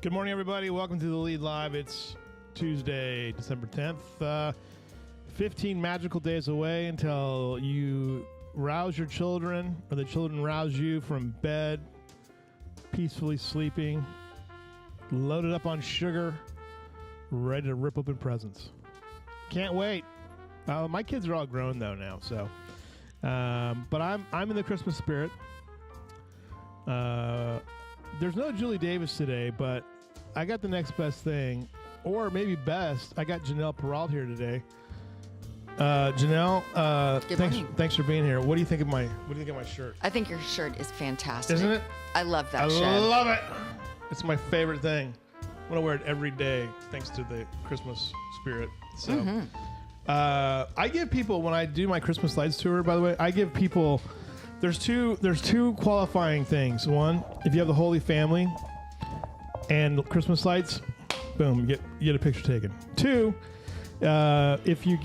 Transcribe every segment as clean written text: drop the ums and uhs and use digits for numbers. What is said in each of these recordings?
Good morning, everybody. Welcome to the Lead Live. It's Tuesday, December 10th. 15 magical days away until you rouse your children, or the children rouse you from bed, peacefully sleeping, loaded up on sugar, ready to rip open presents. Can't wait. My kids are all grown though now, so. But I'm in the Christmas spirit. There's no Julie Davis today, but I got the next best thing, or maybe best. I got Janelle Peralt here today. Janelle, thanks for being here. What do you think of my shirt? I think your shirt is fantastic. Isn't it? I love that shirt. I love it. It's my favorite thing. I'm gonna wear it every day, thanks to the Christmas spirit. So, I give people, when I do my Christmas lights tour, by the way, I give people. There's two qualifying things. One, if you have the Holy Family and Christmas lights, boom, you get a picture taken. Two, if you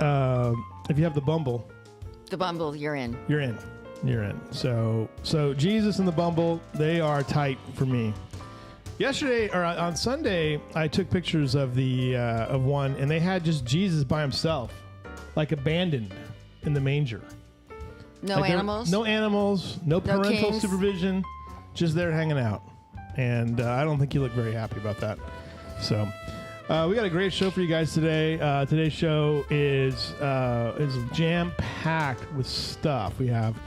have the Bumble. The Bumble, you're in. You're in. So Jesus and the Bumble, they are tight for me. Yesterday, or on Sunday, I took pictures of of one, and they had just Jesus by himself, like abandoned in the manger. No animals? No animals, no parental kings. supervision, just there hanging out. And I don't think you look very happy about that. So we got a great show for you guys today. Today's show is jam-packed with stuff. We have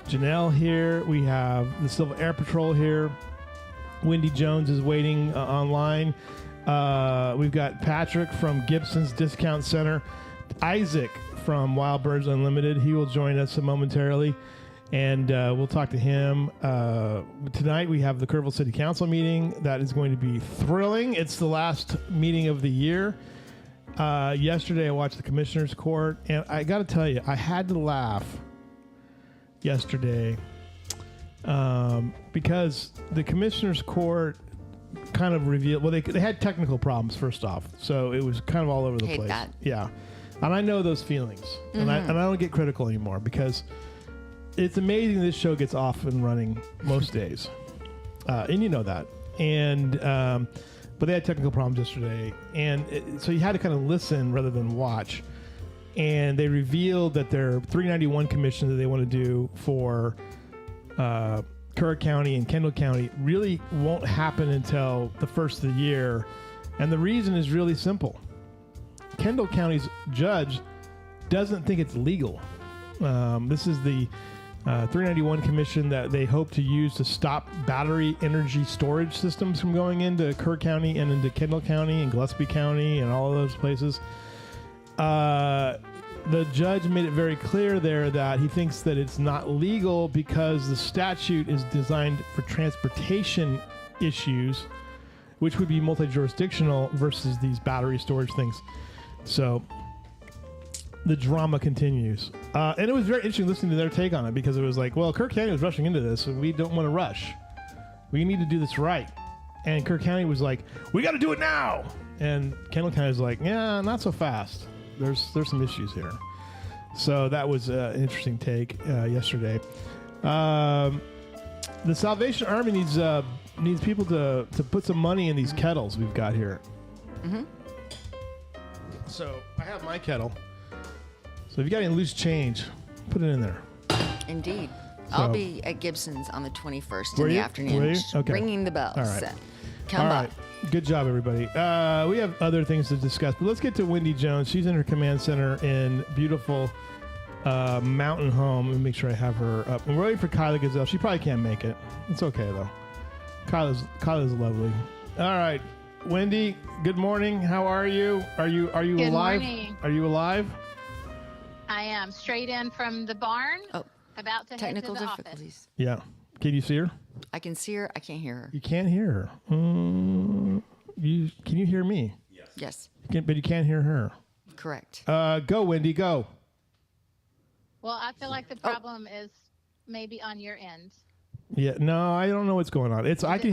Janelle here. We have the Civil Air Patrol here. Wendy Jones is waiting online. We've got Patrick from Gibson's Discount Center. Isaac from Wild Birds Unlimited. He will join us momentarily, and we'll talk to him. Tonight we have the Kerrville City Council meeting. That is going to be thrilling. It's the last meeting of the year. Yesterday I watched the Commissioner's Court, and I got to tell you, I had to laugh yesterday because the Commissioner's Court kind of revealed, well, they had technical problems first off, so it was kind of all over the place. That. Yeah. And I know those feelings, and I don't get critical anymore because it's amazing this show gets off and running most days, and you know that. And but they had technical problems yesterday, and so you had to kind of listen rather than watch. And they revealed that their 391 commission that they want to do for Kerr County and Kendall County really won't happen until the first of the year, and the reason is really simple. Kendall County's judge doesn't think it's legal. This is the 391 commission that they hope to use to stop battery energy storage systems from going into Kerr County and into Kendall County and Gillespie County and all of those places. The judge made it very clear there that he thinks that it's not legal because the statute is designed for transportation issues, which would be multi-jurisdictional versus these battery storage things. So the drama continues. And it was very interesting listening to their take on it because it was like, well, Kerr County was rushing into this, and we don't want to rush. We need to do this right. And Kerr County was like, we got to do it now. And Kendall County was like, yeah, not so fast. There's some issues here. So that was an interesting take yesterday. The Salvation Army needs people to put some money in these kettles we've got here. Mm-hmm. So I have my kettle. So if you got any loose change, put it in there. Indeed. So, I'll be at Gibson's on the 21st in the afternoon. Okay. Ringing the bells. All right. So come All by. right. Good job, everybody. We have other things to discuss, but let's get to Wendy Jones. She's in her command center in beautiful Mountain Home. Let me make sure I have her up. And we're waiting for Kyla Gazelle. She probably can't make it. It's okay, though. Kyla's lovely. All right. Wendy, good morning. How are you? Are you Good alive? Morning. Are you alive? I am straight in from the barn, about to Technical head to the difficulties. office. Yeah. Can you see her? I can see her. I can't hear her. You can't hear her. Can you hear me? Yes. But you can't hear her. Correct. Go, Wendy, go. Well, I feel like the problem is maybe on your end. Yeah, no, I don't know what's going on. I can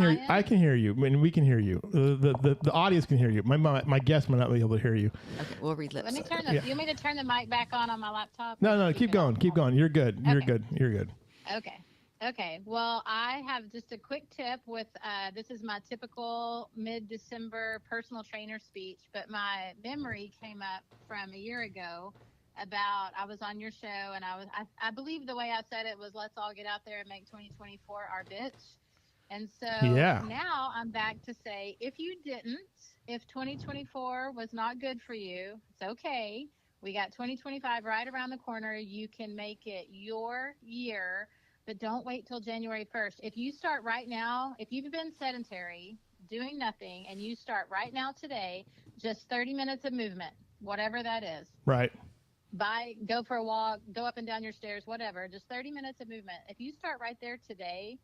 hear you. I mean, we can hear you. The audience can hear you. My guest might not be able to hear you. Okay, we'll read lips. Let me turn the. You want me to turn the mic back on my laptop? No, keep going. Keep going. You're good. You're Okay. good. You're good. Okay. Okay, well, I have just a quick tip with this is my typical mid-December personal trainer speech, but my memory came up from a year ago about I was on your show and I believe the way I said it was let's all get out there and make 2024 our bitch. And so Yeah. now I'm back to say if 2024 was not good for you, it's okay. We got 2025 right around the corner. You can make it your year, but don't wait till January 1st. If you start right now, if you've been sedentary, doing nothing, and you start right now today, just 30 minutes of movement, whatever that is. Right. Go for a walk, go up and down your stairs, whatever, just 30 minutes of movement. If you start right there today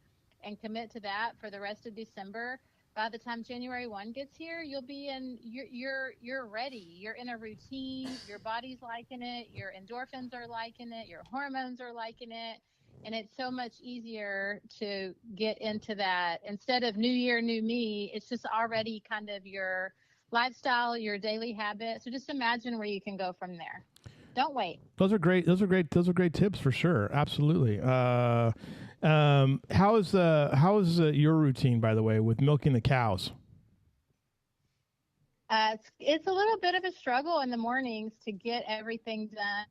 and commit to that for the rest of December, by the time January 1 gets here, you'll be you're ready. You're in a routine. Your body's liking it. Your endorphins are liking it. Your hormones are liking it. And it's so much easier to get into that. Instead of new year, new me, it's just already kind of your lifestyle, your daily habit. So just imagine where you can go from there. Don't wait. Those are great tips for sure. Absolutely. How is your routine, by the way, with milking the cows? It's a little bit of a struggle in the mornings to get everything done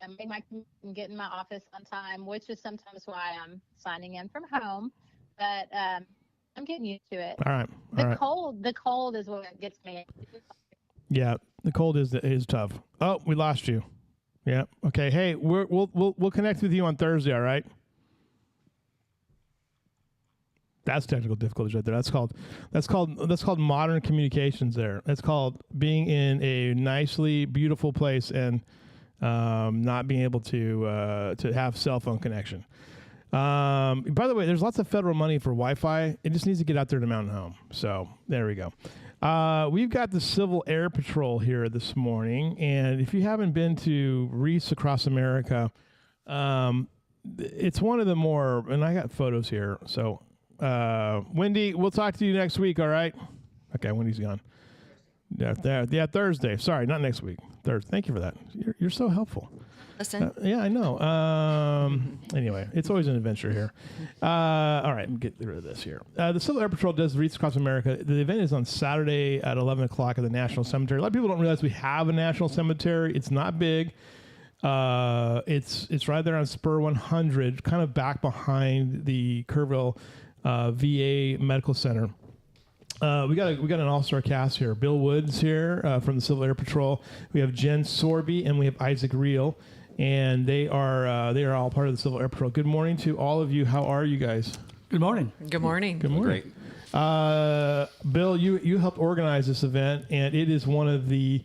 and make my commute and get in my office on time, which is sometimes why I'm signing in from home. But I'm getting used to it. All right. The cold is what gets me. Yeah, the cold is tough. Oh, we lost you. Yeah. Okay. Hey, we'll connect with you on Thursday. All right. That's technical difficulties right there. That's called modern communications. There. That's called being in a nicely beautiful place and not being able to have cell phone connection. By the way, there's lots of federal money for Wi-Fi. It just needs to get out there to Mountain Home. So there we go. We've got the Civil Air Patrol here this morning, and if you haven't been to Reefs Across America, it's one of the more. And I got photos here. So Wendy, we'll talk to you next week. All right. Okay, Wendy's gone. Yeah, Thursday. Sorry, not next week. Thursday. Thank you for that. You're so helpful. Listen. Yeah, I know. Anyway, it's always an adventure here. All right, get rid of this here. The Civil Air Patrol does Reefs Across America. The event is on Saturday at 11 o'clock at the National Cemetery. A lot of people don't realize we have a national cemetery. It's not big. It's right there on Spur 100, kind of back behind the Kerrville VA Medical Center. We got an all-star cast here. Bill Woods here from the Civil Air Patrol. We have Jen Sorby and we have Isaac Reel, and they are all part of the Civil Air Patrol. Good morning to all of you. How are you guys? Good morning. Good morning. Good morning. Great. Bill, you helped organize this event, and it is one of the.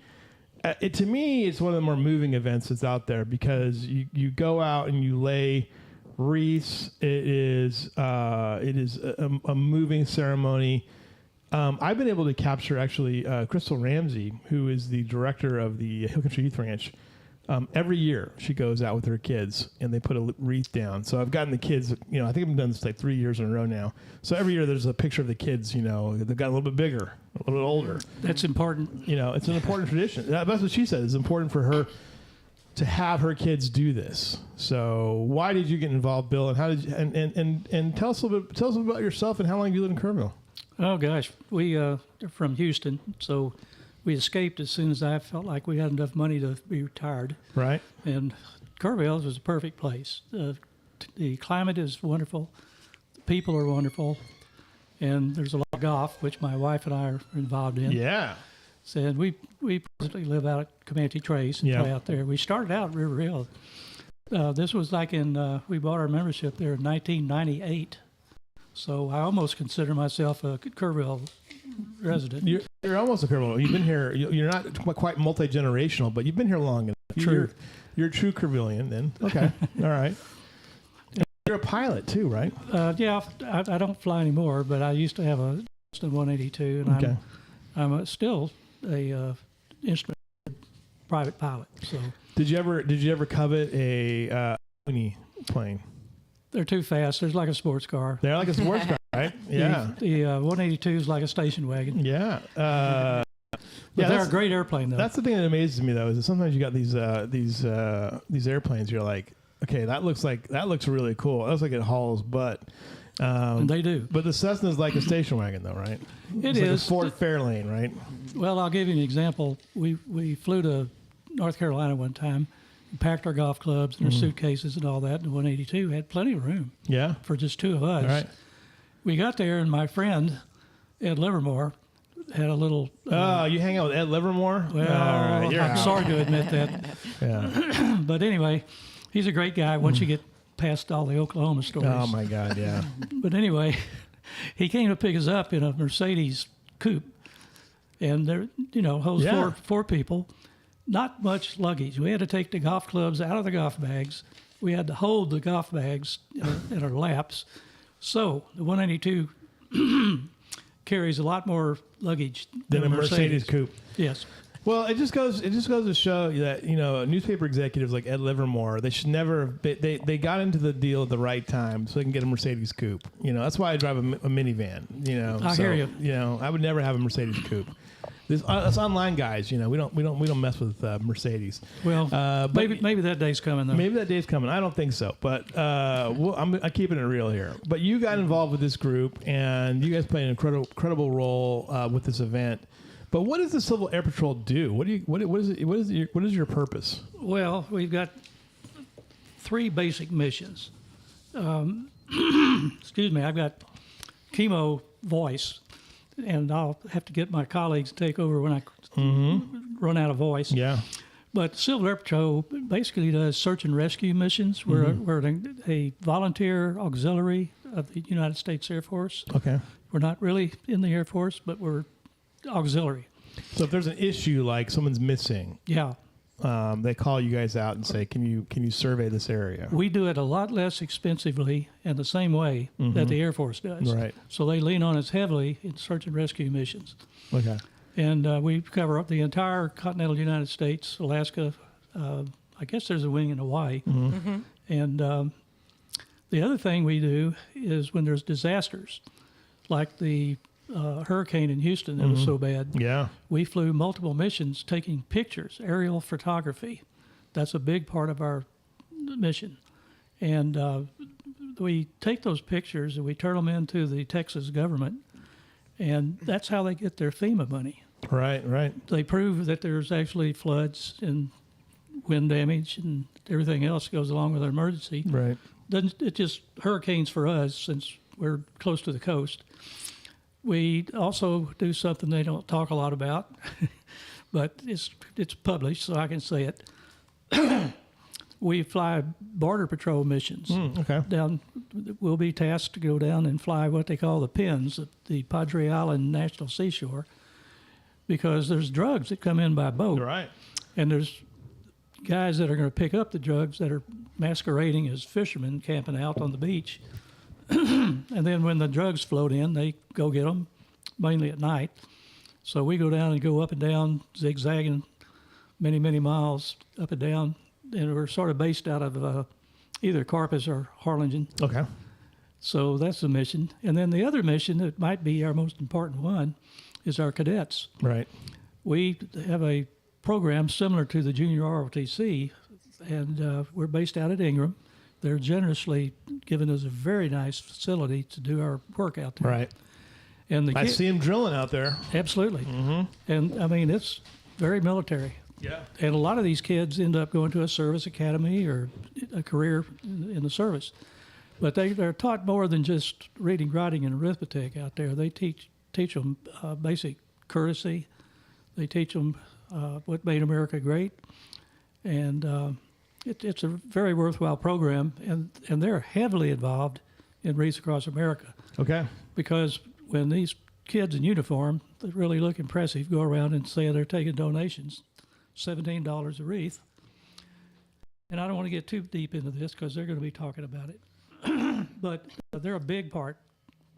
To me, it's one of the more moving events that's out there because you go out and you lay wreaths. It is a moving ceremony. I've been able to capture actually Crystal Ramsey, who is the director of the Hill Country Youth Ranch. Every year she goes out with her kids and they put a wreath down. So I've gotten the kids, I think I've done this like 3 years in a row now. So every year there's a picture of the kids, they've got a little bit bigger, a little bit older. That's important. It's an important tradition. That's what she said. It's important for her to have her kids do this. So why did you get involved, Bill? And how did you, and tell us a little bit about yourself and how long you lived in Kerrville? Oh gosh, we are from Houston, so we escaped as soon as I felt like we had enough money to be retired. Right. And Kerrville was a perfect place. The climate is wonderful, the people are wonderful, and there's a lot of golf, which my wife and I are involved in. Yeah. And we presently live out at Comanche Trace and play out there. We started out at River Hill. This was like we bought our membership there in 1998. So I almost consider myself a Kerrville resident. You're almost a Kerrville. You've been here. You're not quite multi-generational, but you've been here long enough. True. You're a true Kerrvillian then. Okay. All right. You're a pilot too, right? Yeah. I don't fly anymore, but I used to have a Cessna 182, and I'm still a instrument private pilot. So. Did you ever covet a plane? They're too fast. They're like a sports car. They're like a sports car, right? Yeah. The 182 is like a station wagon. Yeah. But they're a great airplane, though. That's the thing that amazes me, though, is that sometimes you got these airplanes. You're like, okay, that looks really cool. That looks like it hauls butt. And they do. But the Cessna's like a station wagon, though, right? It It's like is. a Ford Fairlane, right? Well, I'll give you an example. We flew to North Carolina one time, packed our golf clubs and our suitcases and all that, and the 182 had plenty of room Yeah. for just two of us. All right. We got there, and my friend, Ed Livermore, had a little... Oh, you hang out with Ed Livermore? well, All right, you're I'm out. sorry to admit that. Yeah. But anyway, he's a great guy once you get past all the Oklahoma stories. Oh, my God, yeah. But anyway, he came to pick us up in a Mercedes coupe, and there, holds Yeah. four people. Not much luggage. We had to take the golf clubs out of the golf bags. We had to hold the golf bags in our laps. So the 182 carries a lot more luggage Than a Mercedes coupe. Yes. Well, it just goes to show you that newspaper executives like Ed Livermore, they should never they got into the deal at the right time so they can get a Mercedes coupe. That's why I drive a minivan. I hear you. I would never have a Mercedes coupe. Us online guys, we don't mess with Mercedes. Well, but maybe that day's coming though. maybe that day's coming. I don't think so, but I'm keeping it real here. But you got involved with this group, and you guys played an incredible role with this event. But what does the Civil Air Patrol do? What is your purpose? Well, we've got three basic missions. Excuse me, I've got chemo voice, and I'll have to get my colleagues to take over when I run out of voice. Yeah. But Civil Air Patrol basically does search and rescue missions. We're a volunteer auxiliary of the United States Air Force. Okay. We're not really in the Air Force, but we're auxiliary. So if there's an issue like someone's missing, Yeah. they call you guys out and say, "Can you survey this area?" We do it a lot less expensively and the same way that the Air Force does. Right. So they lean on us heavily in search and rescue missions. Okay. And we cover up the entire continental United States, Alaska. I guess there's a wing in Hawaii. And the other thing we do is when there's disasters, like the hurricane in Houston that was so bad, Yeah. we flew multiple missions taking pictures, aerial photography. That's a big part of our mission. And we take those pictures and we turn them into the Texas government, and that's how they get their FEMA money. Right. Right. They prove that there's actually floods and wind damage and everything else goes along with an emergency. Right. Doesn't it just hurricanes for us since we're close to the coast. We also do something they don't talk a lot about, but it's published, so I can say it. We fly border patrol missions. Okay. We'll be tasked to go down and fly what they call the PINs, the Padre Island National Seashore, because there's drugs that come in by boat. Right. And there's guys that are going to pick up the drugs that are masquerading as fishermen camping out on the beach. And then when the drugs float in, they go get them, mainly at night. So we go down and go up and down, zigzagging many, many miles up and down. And we're sort of based out of either Corpus or Harlingen. Okay. So that's the mission. And then the other mission that might be our most important one is our cadets. Right. We have a program similar to the Junior ROTC, and we're based out at Ingram. They're generously giving us a very nice facility to do our work out there. Right. And I see them drilling out there. Absolutely. And I mean, it's very military. Yeah. And a lot of these kids end up going to a service academy or a career in the service. But they're taught more than just reading, writing, and arithmetic out there. They teach them basic courtesy. They teach them what made America great. And it's a very worthwhile program. And they're heavily involved in Wreaths Across America. Okay. Because when these kids in uniform that really look impressive go around and say they're taking donations, $17 a wreath. And I don't want to get too deep into this because they're going to be talking about it. But they're a big part,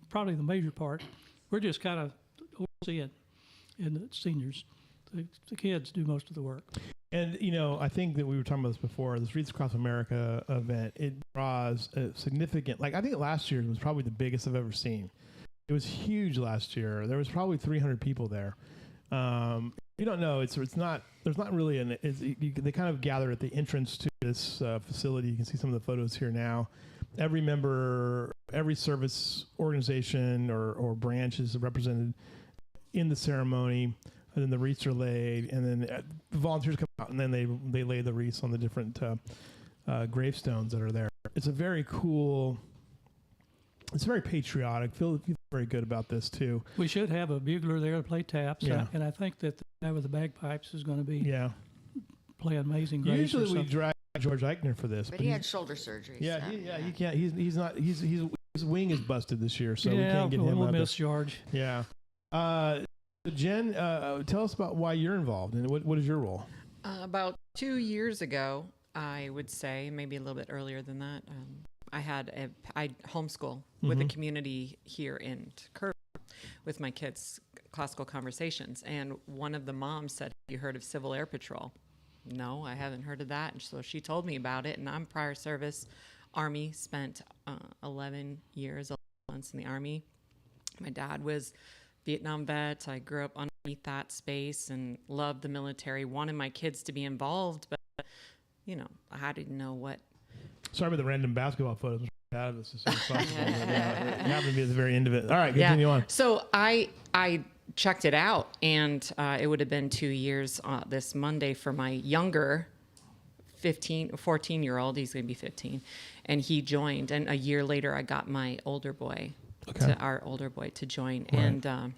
probably the major part. We're just kind of overseeing in the seniors. The kids do most of the work. And, I think that we were talking about this before, this Wreaths Across America event, it draws a significant, I think last year was probably the biggest I've ever seen. It was huge last year. There was probably 300 people there. If you don't know, it's not. There's not really an. They kind of gather at the entrance to this facility. You can see some of the photos here now. Every member, every service organization or branch is represented in the ceremony, and then the wreaths are laid, and then the volunteers come out, and then they lay the wreaths on the different gravestones that are there. It's a very cool. It's very patriotic. Feel very good about this too. We should have a bugler there to play taps, Yeah. and I think that the guy with the bagpipes is going to be play Amazing Grace. Usually or we something. drag George Eichner for this, But he had shoulder surgery. yeah, so, he can't. He's not. His wing is busted this year, so we can't get him we'll out there. miss George. Yeah. Jen, tell us about why you're involved and what is your role? About 2 years ago, I would say, maybe a little bit earlier than that, I homeschool with a community here in Kerr with my kids, classical conversations. And one of the moms said, "Have you heard of Civil Air Patrol?" No, I haven't heard of that. And so she told me about it. And I'm prior service Army, spent 11 years, 11 months in the Army. My dad was Vietnam vet. I grew up underneath that space and loved the military, wanted my kids to be involved, but, you know, I didn't know what. Sorry about the random basketball photos. Out of this as soon as possible. You happen to be at the very end of it. All right, continue on. So I checked it out, and it would have been 2 years this Monday for my younger 14-year-old. He's going to be 15, and he joined. And a year later, I got my older boy, our older boy, to join. Right. And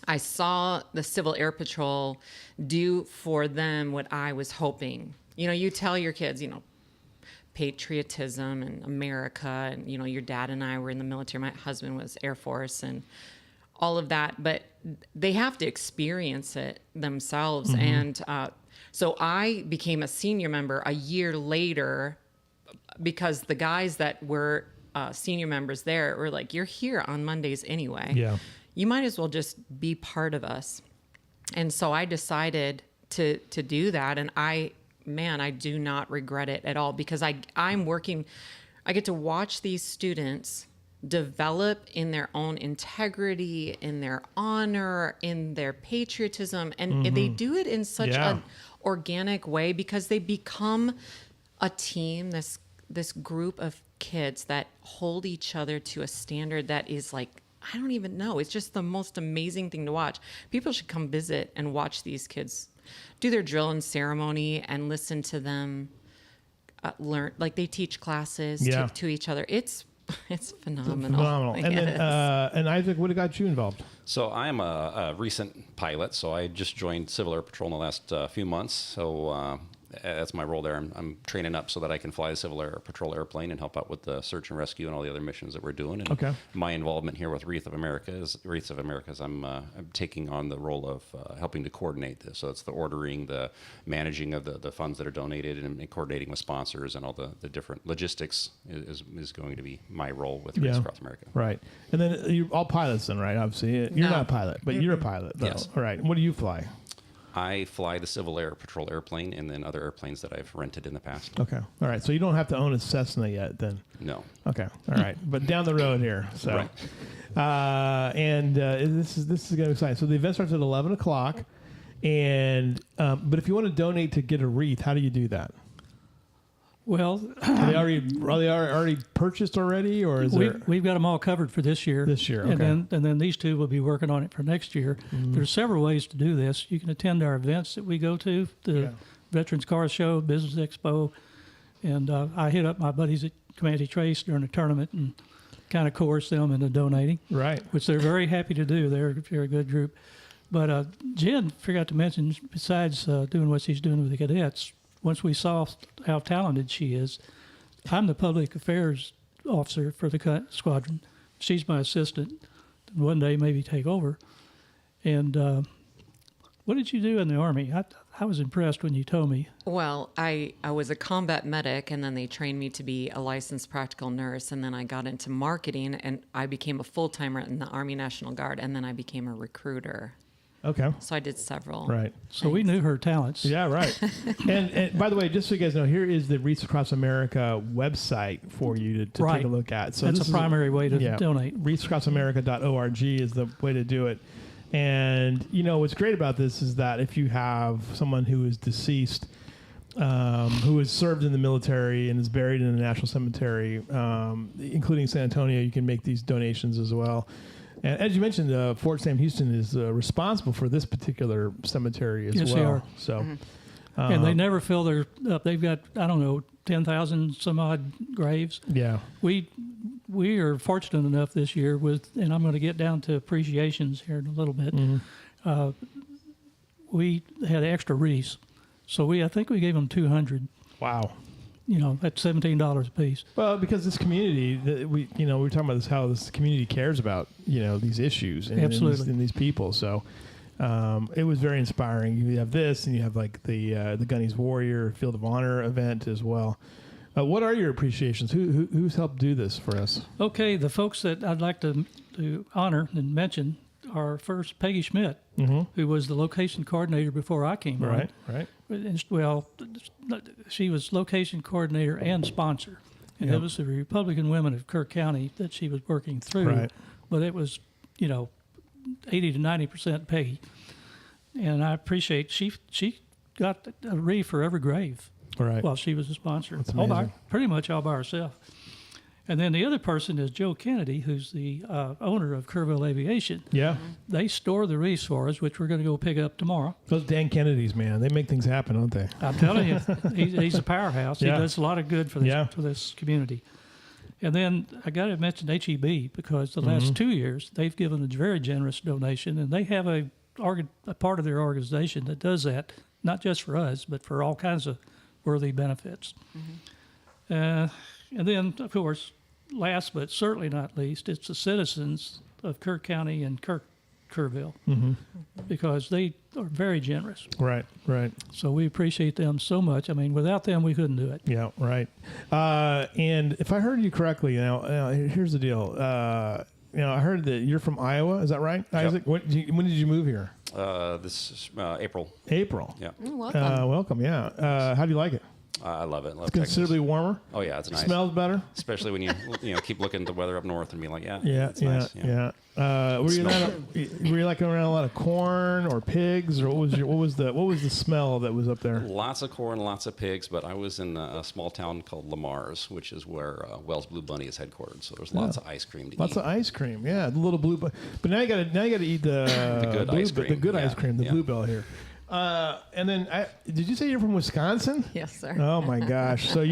I saw the Civil Air Patrol do for them what I was hoping. You know, you tell your kids, you know, patriotism and America, and you know, your dad and I were in the military. My husband was Air Force and all of that, but they have to experience it themselves. And so I became a senior member a year later, because the guys that were senior members there were like, "You're here on Mondays anyway. Yeah. You might as well just be part of us." And so I decided to do that, and I do not regret it at all, because I get to watch these students develop in their own integrity, in their honor, in their patriotism. And they do it in such an organic way, because they become a team, this group of kids that hold each other to a standard that is like, I don't even know. It's just the most amazing thing to watch. People should come visit and watch these kids do their drill and ceremony and listen to them learn. Like, they teach classes to each other. It's phenomenal. And then, and Isaac, what got you involved? So I'm a recent pilot. So I just joined Civil Air Patrol in the last few months. So that's my role there. I'm training up so that I can fly the Civil Air Patrol airplane and help out with the search and rescue and all the other missions that we're doing. And my involvement here with Wreaths of America is I'm taking on the role of helping to coordinate this. So it's the ordering, the managing of the funds that are donated, and coordinating with sponsors, and all the different logistics is going to be my role with Wreaths Across America. Right. And then you're all pilots then, right? Obviously. You're not a pilot, but you're a pilot, though. Yes. All right. What do you fly? I fly the Civil Air Patrol airplane, and then other airplanes that I've rented in the past. Okay. All right. So you don't have to own a Cessna yet, then? No. Okay. All right. But down the road here. So, right. This is going to be exciting. So the event starts at 11 o'clock, and but if you want to donate to get a wreath, how do you do that? Well, Are they already purchased already, or is we've got them all covered for this year. This year, okay. And then these two will be working on it for next year. There's several ways to do this. You can attend our events that we go to, the Veterans Car Show, Business Expo, and I hit up my buddies at Comanche Trace during the tournament and kind of coerce them into donating. Right. Which they're very happy to do. They're a good group. But Jen forgot to mention, besides doing what she's doing with the cadets, once we saw how talented she is, I'm the public affairs officer for the squadron. She's my assistant. One day, maybe take over. And what did you do in the Army? I was impressed when you told me. Well, I was a combat medic, and then they trained me to be a licensed practical nurse, and then I got into marketing, and I became a full-timer in the Army National Guard, and then I became a recruiter. Okay. So I did several. Right. So we knew her talents. Yeah, right. and by the way, just so you guys know, here is the Wreaths Across America website for you to take a look at. So that's a primary way to donate. WreathsAcrossAmerica.org is the way to do it. And what's great about this is that if you have someone who is deceased, who has served in the military and is buried in a national cemetery, including San Antonio, you can make these donations as well. And as you mentioned, Fort Sam Houston is responsible for this particular cemetery as Yes, well. they are. So, And they never fill their up. They've got, I don't know, 10,000 some odd graves. yeah, We are fortunate enough this year with, and I'm going to get down to appreciations here in a little bit. We had extra wreaths, so I think we gave them 200. wow. That's $17 a piece. Well, because this community, we were talking about this, how this community cares about these issues and Absolutely. and these people. So it was very inspiring. You have this, and you have like the Gunny's Warrior Field of Honor event as well. What are your appreciations? Who's helped do this for us? Okay, the folks that I'd like to honor and mention are first Peggy Schmidt, who was the location coordinator before I came on. Right. Well, she was location coordinator and sponsor. And Yep. it was the Republican Women of Kirk County that she was working through. Right. But it was, 80 to 90% Peggy. And I appreciate she got a wreath for every grave Right. while she was a sponsor. That's All by, amazing. pretty much all by herself. And then the other person is Joe Kennedy, who's the owner of Kerrville Aviation. Yeah. They store the wreaths for us, which we're going to go pick up tomorrow. Those Dan Kennedys, man, they make things happen, don't they? I'm telling you, he's a powerhouse. Yeah. He does a lot of good for this, Yeah. for this community. And then I got to mention HEB because the last 2 years they've given a very generous donation, and they have a part of their organization that does that, not just for us, but for all kinds of worthy benefits. And then, of course, last but certainly not least, it's the citizens of Kirk County and Kerrville because they are very generous. Right. So we appreciate them so much. I mean, without them, we couldn't do it. Yeah, right. And if I heard you correctly, here's the deal. I heard that you're from Iowa. Is that right, Isaac? When did you move here? This is April. April. Yeah, Welcome. Welcome. Yeah. How do you like it? I love it. Love It's considerably Texas. warmer. Oh yeah, it's nice. Smells better. Especially when you keep looking at the weather up north and be like, yeah, Yeah, it's nice. yeah. Were you like around a lot of corn or pigs, or what was the smell that was up there? Lots of corn, lots of pigs, but I was in a small town called Lamar's, which is where Wells Blue Bunny is headquartered. So there's lots of ice cream to eat. Lots of ice cream. Yeah, the little blue. But now you got to eat the good ice cream. The good Yeah, ice cream. The yeah. Bluebell here. And then did you say you're from Wisconsin? Yes, sir. Oh my gosh! So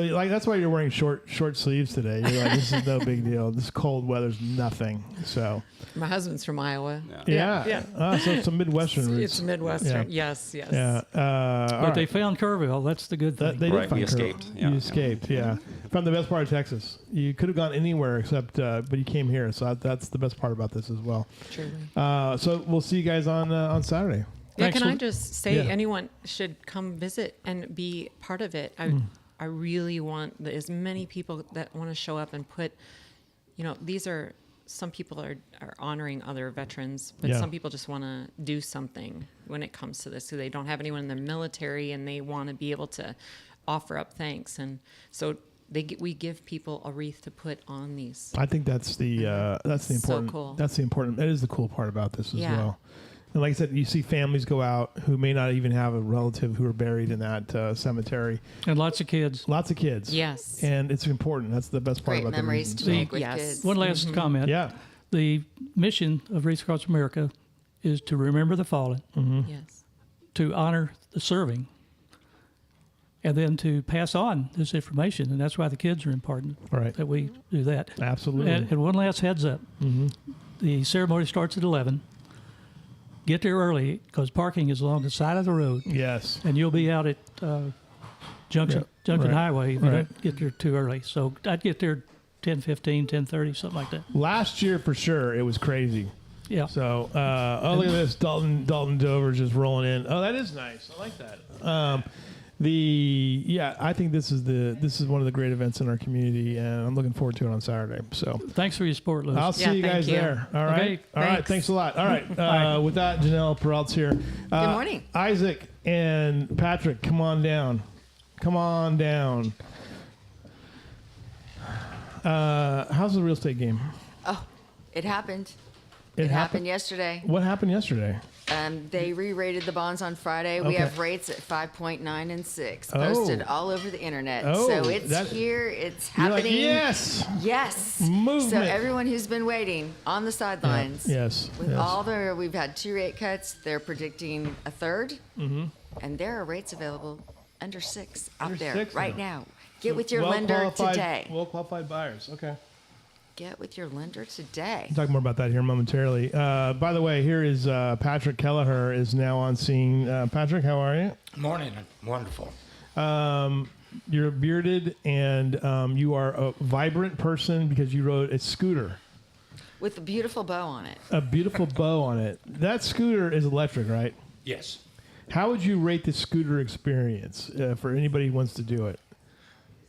that's why you're wearing short sleeves today. You're like, this is no big deal. This cold weather's nothing. So My husband's from Iowa. yeah. So it's some Midwestern roots. It's Midwestern. Yeah. Yes. Yeah. But they found Kerrville. That's the good thing. They did Right, find we Kerr. escaped. Yeah, You yeah. escaped. Yeah. From the best part of Texas. You could have gone anywhere except, but you came here. So that's the best part about this as well. Truly. So we'll see you guys on Saturday. Yeah, Thanks can I for- just say Yeah. anyone should come visit and be part of it. I really want as many people that want to show up and put, these are, some people are honoring other veterans, but Yeah. some people just want to do something when it comes to this. So they don't have anyone in the military and they want to be able to offer up thanks. And so we give people a wreath to put on these. I think that's the important. cool. That's the important. That is the cool part about this as Yeah. well. And like I said, you see families go out who may not even have a relative who are buried in that cemetery. And lots of kids. Lots of kids. Yes. And it's important. That's the best part Great about memories the to reason. make with Yes. kids. One last comment. Yeah. The mission of Wreaths Across America is to remember the fallen, Yes. to honor the serving, and then to pass on this information. And that's why the kids are important, Right. that we do that. Absolutely. And one last heads up. The ceremony starts at 11. Get there early because parking is along the side of the road, Yes. and you'll be out at Junction Right. Highway if you Right. don't get there too early. So I'd get there 10:15, 10:30, something like that. Last year for sure it was crazy. Yeah. So look at this, Dalton Dover just rolling in. Oh, that is nice. I like that. I think this is one of the great events in our community, and I'm looking forward to it on Saturday. So Thanks for your support, Lewis. I'll see Yeah, you thank guys you. there. All right. Okay, All right. thanks. Thanks a lot. All right. With that, Janelle Peralt's here. Good morning. Isaac and Patrick, come on down. Come on down. How's the real estate game? Oh, it happened. It happened yesterday. What happened yesterday? They re-rated the bonds on Friday. We Okay. have rates at 5.9 and 6 Oh. posted all over the internet. Oh, so it's that- here. It's You're like, happening. yes. Yes. Movement. So everyone who's been waiting on the sidelines. Yes. With yes. all we've had 2 rate cuts. They're predicting a third. Mm-hmm. And there are rates available under 6 out Under there 6 right now. now. Get with your lender Well-qualified- today. Well-qualified buyers. Okay. Get with your lender today. We'll talk more about that here momentarily. By the way, here is Patrick Kelleher is now on scene. Patrick, how are you? Morning. Wonderful. You're bearded and you are a vibrant person because you rode a scooter. With a beautiful bow on it. A beautiful bow on it. That scooter is electric, right? Yes. How would you rate the scooter experience for anybody who wants to do it?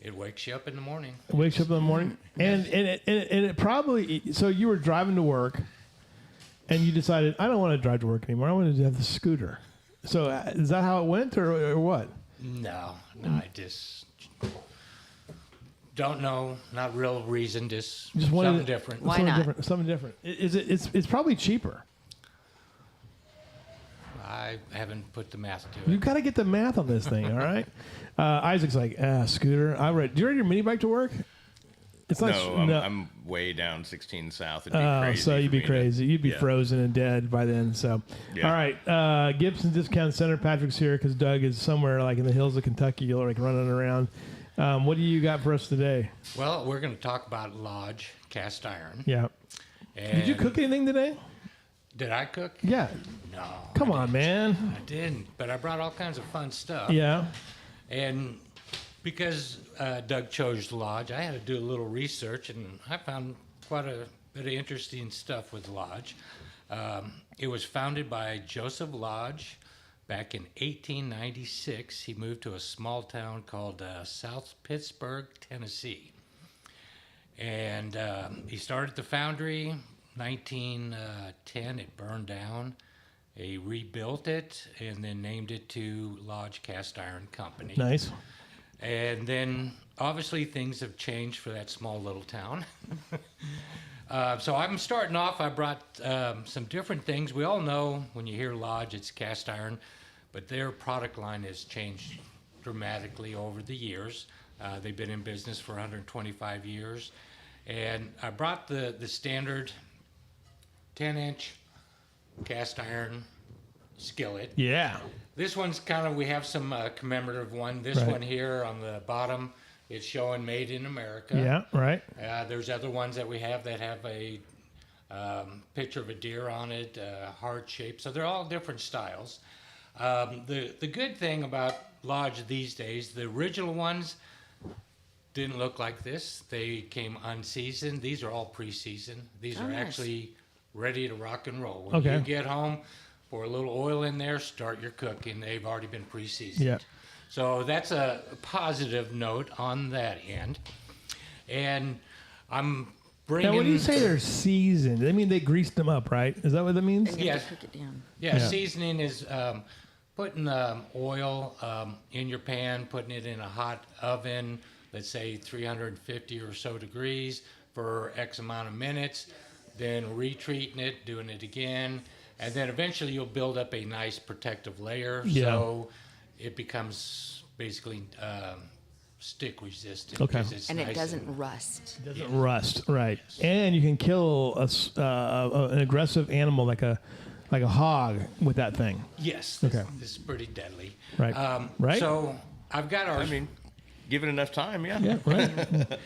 It wakes you up in the morning. It wakes you up in the morning, and it probably. So you were driving to work, and you decided I don't want to drive to work anymore. I want to have the scooter. So is that how it went, or what? No, I just don't know. Not real reason. Just wanted something it- different. Why something not? Different, something different. It's probably cheaper. I haven't put the math to You it. got to get the math on this thing, all right? Isaac's like, scooter. Do you ride your mini bike to work? It's not. No, I'm way down 16 South. It'd be crazy. So you'd for be me to- crazy. You'd be yeah. frozen and dead by then. So, Yeah. all right. Gibson Discount Center. Patrick's here because Doug is somewhere like in the hills of Kentucky, like running around. What do you got for us today? Well, we're going to talk about Lodge cast iron. Yeah. And Did you cook anything today? Did I cook? Yeah. No. Come on, man. I didn't, but I brought all kinds of fun stuff. Yeah. And because Doug chose Lodge, I had to do a little research, and I found quite a bit of interesting stuff with Lodge. It was founded by Joseph Lodge back in 1896. He moved to a small town called South Pittsburgh, Tennessee. And he started the foundry. 1910, it burned down. He rebuilt it and then named it to Lodge Cast Iron Company. Nice. And then obviously things have changed for that small little town. So I'm starting off, I brought some different things. We all know when you hear Lodge, it's cast iron, but their product line has changed dramatically over the years. They've been in business for 125 years. And I brought the standard 10-inch cast iron skillet. Yeah. This one's kind of, we have some commemorative one. This Right. one here on the bottom, it's showing Made in America. Yeah. Right. There's other ones that we have that have a picture of a deer on it, heart shape. So they're all different styles. The good thing about Lodge these days, the original ones didn't look like this. They came unseasoned. These are all pre-seasoned. These are nice. actually ready to rock and roll. When Okay. you get home, pour a little oil in there, start your cooking. They've already been pre-seasoned. Yeah. So that's a positive note on that end. And I'm bringing... Now, when you say they're seasoned, I mean they greased them up, right? Is that what that means? And you have Yes. to cook it down. Yeah, Yeah. seasoning is putting oil in your pan, putting it in a hot oven, let's say 350 or so degrees for X amount of minutes, then retreating it, doing it again, and then eventually you'll build up a nice protective layer so it becomes basically stick resistant. Okay. 'cause it's And it nice doesn't rust. Doesn't rust, right? And you can kill an aggressive animal like a hog with that thing. Yes, Okay. this is pretty deadly. Right. Right? So I've got our... I mean, given enough time, yeah. Yeah, right.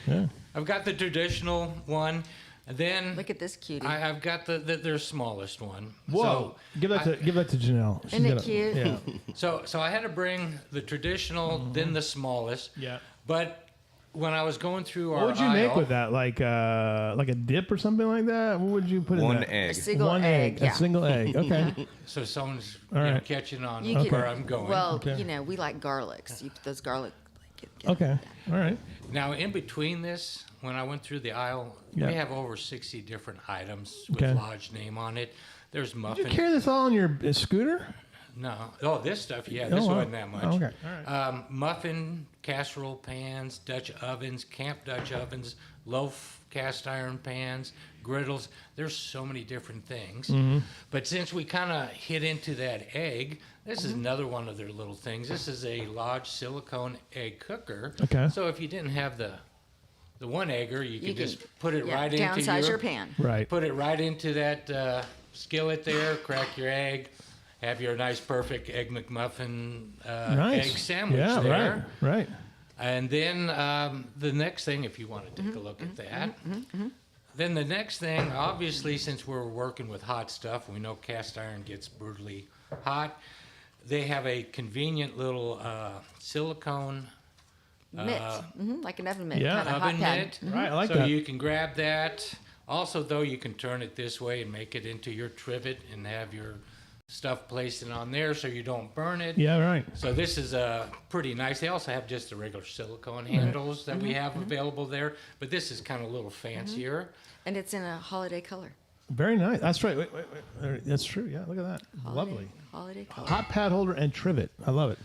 Yeah. I've got the traditional one, and then Look at this cutie. I've got Isn't their smallest one. Whoa! give that to Janelle. She's it got cute? Yeah. So I had to bring the traditional, then the smallest. Yeah. But when I was going through our What would you make aisle- with that? Like a dip or something like that? What would you put in One that? a egg. single One egg. yeah. A single egg. Okay. So someone's All right. catching on You where could- I'm going. Well, Okay. you know, we like garlics. You put those garlic. Get Okay. All right. Now, in between this, when I went through the aisle, Yeah. we have over 60 different items with Okay. Lodge name on it. There's Did you muffin. carry this all on your scooter? No. Oh, this stuff, yeah, Oh, this wow. wasn't that much. Oh, okay. All right. Muffin casserole pans, Dutch ovens, camp Dutch ovens, loaf cast iron pans, griddles. There's so many different things. Mm-hmm. But since we kind of hit into that egg, this is another one of their little things. This is a Lodge silicone egg cooker. Okay. So if you didn't have the one egger, you could can- just put it Yeah, right into downsize your pan. Right. Put it right into that skillet there, crack your egg, have your nice, perfect Egg McMuffin Nice. egg sandwich Yeah, there. right. And then the next thing, if you want to take a look at that, then the next thing, obviously, since we're working with hot stuff, we know cast iron gets brutally hot. They have a convenient little silicone Mitt, like an oven mitt, Yeah. kind of hot oven pad. mitt. Right, I like so that. you can grab that. Also, though, you can turn it this way and make it into your trivet and have your stuff placed in on there so you don't burn it. Yeah, right. So this is pretty nice. They also have just the regular silicone handles that we have available there, but this is kind of a little fancier. And it's in a holiday color. Very nice. That's right. Wait. That's true. Yeah, look at that. Lovely. Holiday color. Hot pad holder and trivet. I love it.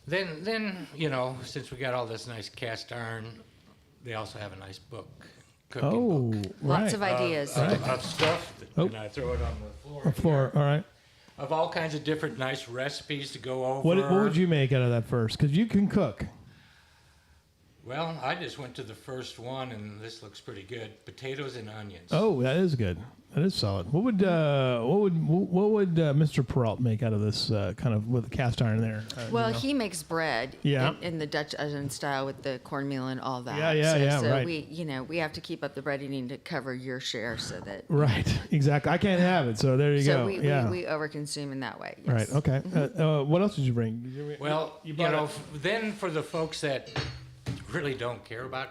Then since we got all this nice cast iron, they also have a nice book, cooking Oh, book. right. Lots of ideas. Of stuff, Oh. and I throw it on the floor. Four. All right. Of all kinds of different nice recipes to go over. What would you make out of that first? Because you can cook. Well, I just went to the first one, and this looks pretty good. Potatoes and onions. Oh, that is good. That is solid. What would Mr. Peralt make out of this kind of with the cast iron there? Well, he makes bread Yeah. in the Dutch oven style with the cornmeal and all that. Yeah, So right. we have to keep up the breading to cover your share so that. Right. Exactly. I can't have it, so there you So go. we overconsume in that way. Right. Yes. Okay. What else did you bring? Well, you brought then for the folks that really don't care about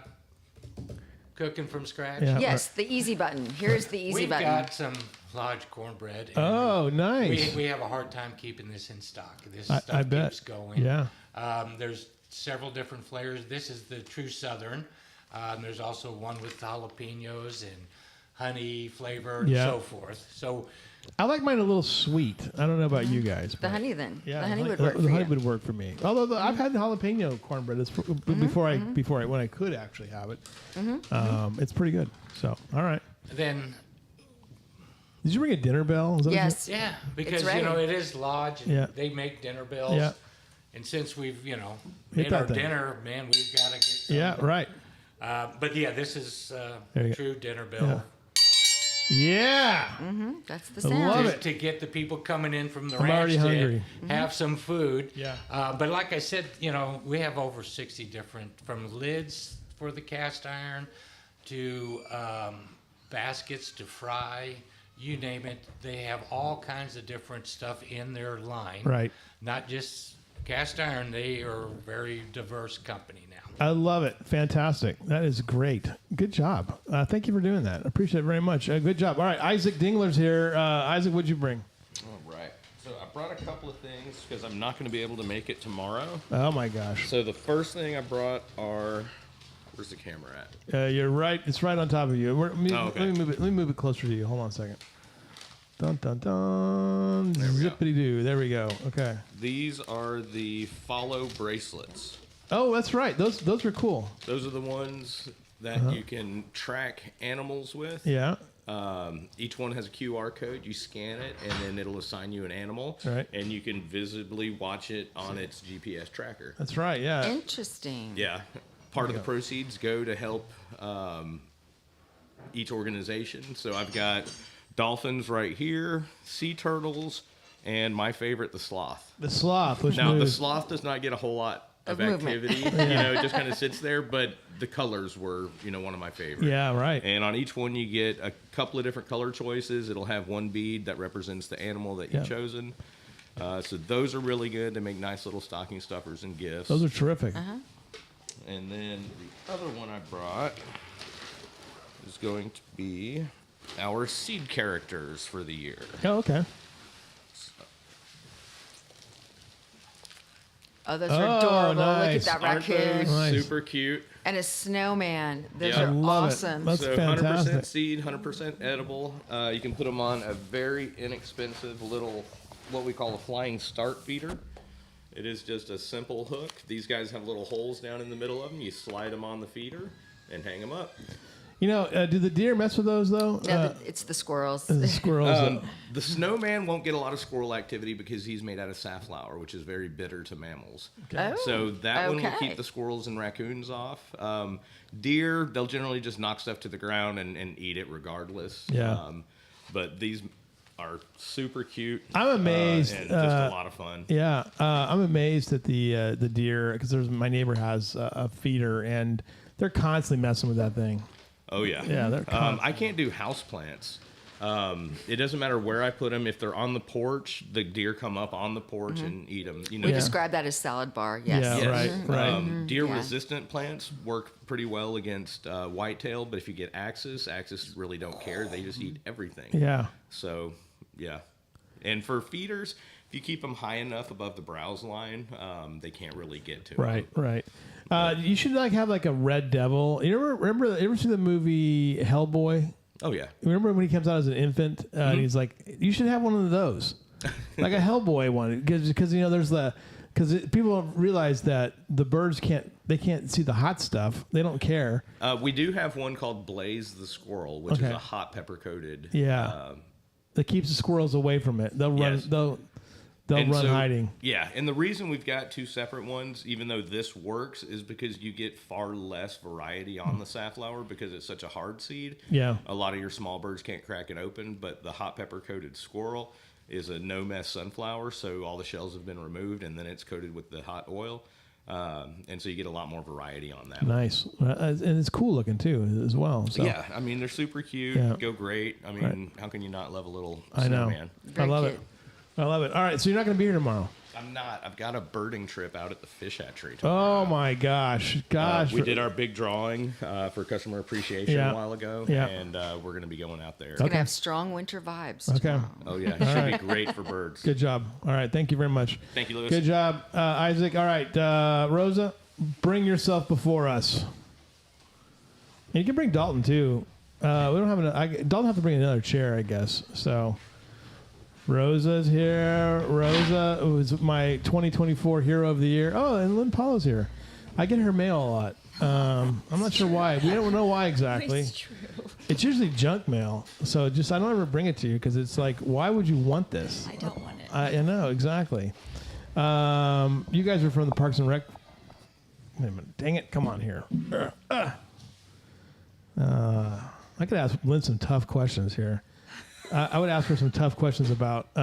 cooking from scratch, Yeah. Yes, the easy button. Here's the easy we've button. got some Lodge cornbread. And Oh, nice. we have a hard time keeping this in stock. This I stuff bet. keeps going. Yeah. There's several different flavors. This is the true Southern. There's also one with jalapenos and honey flavor and Yeah. so forth. So I like mine a little sweet. I don't know about you guys. The but- honey then. Yeah, The honey would work the for honey you. would work for me. Although I've had jalapeno cornbread before I when I could actually have it. It's pretty good. So all right. then, Did you bring a dinner bell? Is that what you- Yes. yeah, because ready. it is Lodge, and Yeah. they make dinner bells. Yeah. And since we've Hit made our that thing. dinner, man, we've got to get some. Yeah. Right. But yeah, this is There you a go. true dinner bell. Yeah. That's the I sound. love Just it. to get the people coming in from the I'm ranch already to hungry. have some food. Yeah. But like I said, we have over 60 different, from lids for the cast iron to baskets to fry, you name it. They have all kinds of different stuff in their line. Right. Not just cast iron. They are a very diverse company now. I love it. Fantastic. That is great. Good job. Thank you for doing that. I appreciate it very much. Good job. All right. Isaac Dingler's here. Isaac, what'd you bring? All right. So I brought a couple of things because I'm not going to be able to make it tomorrow. Oh my gosh. So the first thing I brought are, where's the camera at? You're right. It's right on top of you. okay. Let me move it. Let me move it closer to you. Hold on a second. Dun dun dun. There we go. Zippity doo. There we go. Okay. These are the Follow bracelets. Oh, that's right. Those are cool. Those are the ones that you can track animals with. Yeah. Each one has a QR code. You scan it, and then it'll assign you an animal. Right. And you can visibly watch it on its GPS tracker. That's right. Yeah. Interesting. Yeah. Part of the proceeds go to help each organization. So I've got dolphins right here, sea turtles, and my favorite, the sloth. The sloth. Which Now, the moves. sloth does not get a whole lot of Of movement. activity. It just kind of sits there, but the colors were, one of my favorites. Yeah. Right. And on each one, you get a couple of different color choices. It'll have one bead that represents the animal that you've Yeah. chosen. So those are really good. They make nice little stocking stuffers and gifts. Those are terrific. And then the other one I brought is going to be our seed characters for the year. Oh, okay. Oh, those are adorable. nice. Look at that Aren't those raccoon. Nice. super cute? And a snowman. Those Yeah. are I love it. awesome. That's So fantastic. 100% seed, 100% edible. You can put them on a very inexpensive little what we call a flying start feeder. It is just a simple hook. These guys have little holes down in the middle of them. You slide them on the feeder and hang them up. You know, do the deer mess with those though? No, it's the squirrels. The squirrels. The snowman won't get a lot of squirrel activity because he's made out of safflower, which is very bitter to mammals. Oh, So that one will okay. keep the squirrels and raccoons off. Deer, they'll generally just knock stuff to the ground and eat it regardless. Yeah. But these are super cute. I'm amazed. And just a lot of fun. Yeah, I'm amazed at the deer because my neighbor has a feeder and they're constantly messing with that thing. Oh, yeah. Yeah, they're I can't do house plants. It doesn't matter where I put them. If they're on the porch, the deer come up on the porch and eat them. You know, We Yeah. describe that as salad bar. Yes. Yeah, Yes. right. Deer-resistant plants work pretty well against whitetail, but if you get axis really don't care. They just eat everything. Yeah. So, yeah. And for feeders, if you keep them high enough above the browse line, they can't really get to Right, them. right. You should have like a red devil. You ever see the movie Hellboy? Oh, yeah. Remember when he comes out as an infant? And he's like, you should have one of those, like a Hellboy one, because you know because people realize that the birds can't see the hot stuff. They don't care. We do have one called Blaze the Squirrel, which is Okay. a hot pepper coated. Yeah. That keeps the squirrels away from it. They'll run. Yes. They'll And run so- hiding. Yeah, and the reason we've got two separate ones, even though this works, is because you get far less variety on the safflower because it's such a hard seed. Yeah. A lot of your small birds can't crack it open, but the hot pepper coated squirrel is a no-mess sunflower, so all the shells have been removed, and then it's coated with the hot oil. And so you get a lot more variety on that. Nice, and it's cool looking too as well. So. Yeah, I mean, they're super cute, Yeah. go great. I mean, how can you not love a little I know. snowman? Very I love cute. it. I love it. All right, so you're not going to be here tomorrow. I'm not. I've got a birding trip out at the fish hatchery tomorrow. Oh my gosh. We did our big drawing for customer appreciation Yeah. a while ago, Yeah. and we're going to be going out there. It's going to have strong winter vibes. Okay. tomorrow. Oh yeah, it should be great for birds. Good job. All right. Thank you very much. Thank you, Lewis. Good job, Isaac. All right, Rosa, bring yourself before us. And you can bring Dalton too. We don't have Dalton have to bring another chair, I guess. So Rosa's here. Rosa was my 2024 Hero of the Year. Oh, and Lynn Paul's here. I get her mail a lot. I'm not sure why. We don't know why exactly. It's true. It's usually junk mail. So I don't ever bring it to you because it's like, why would you want this? I don't want it. I know, exactly. You guys are from the Parks and Rec. Wait a minute. Dang it. Come on here. I could ask Lynn some tough questions here. I would ask her some tough questions about,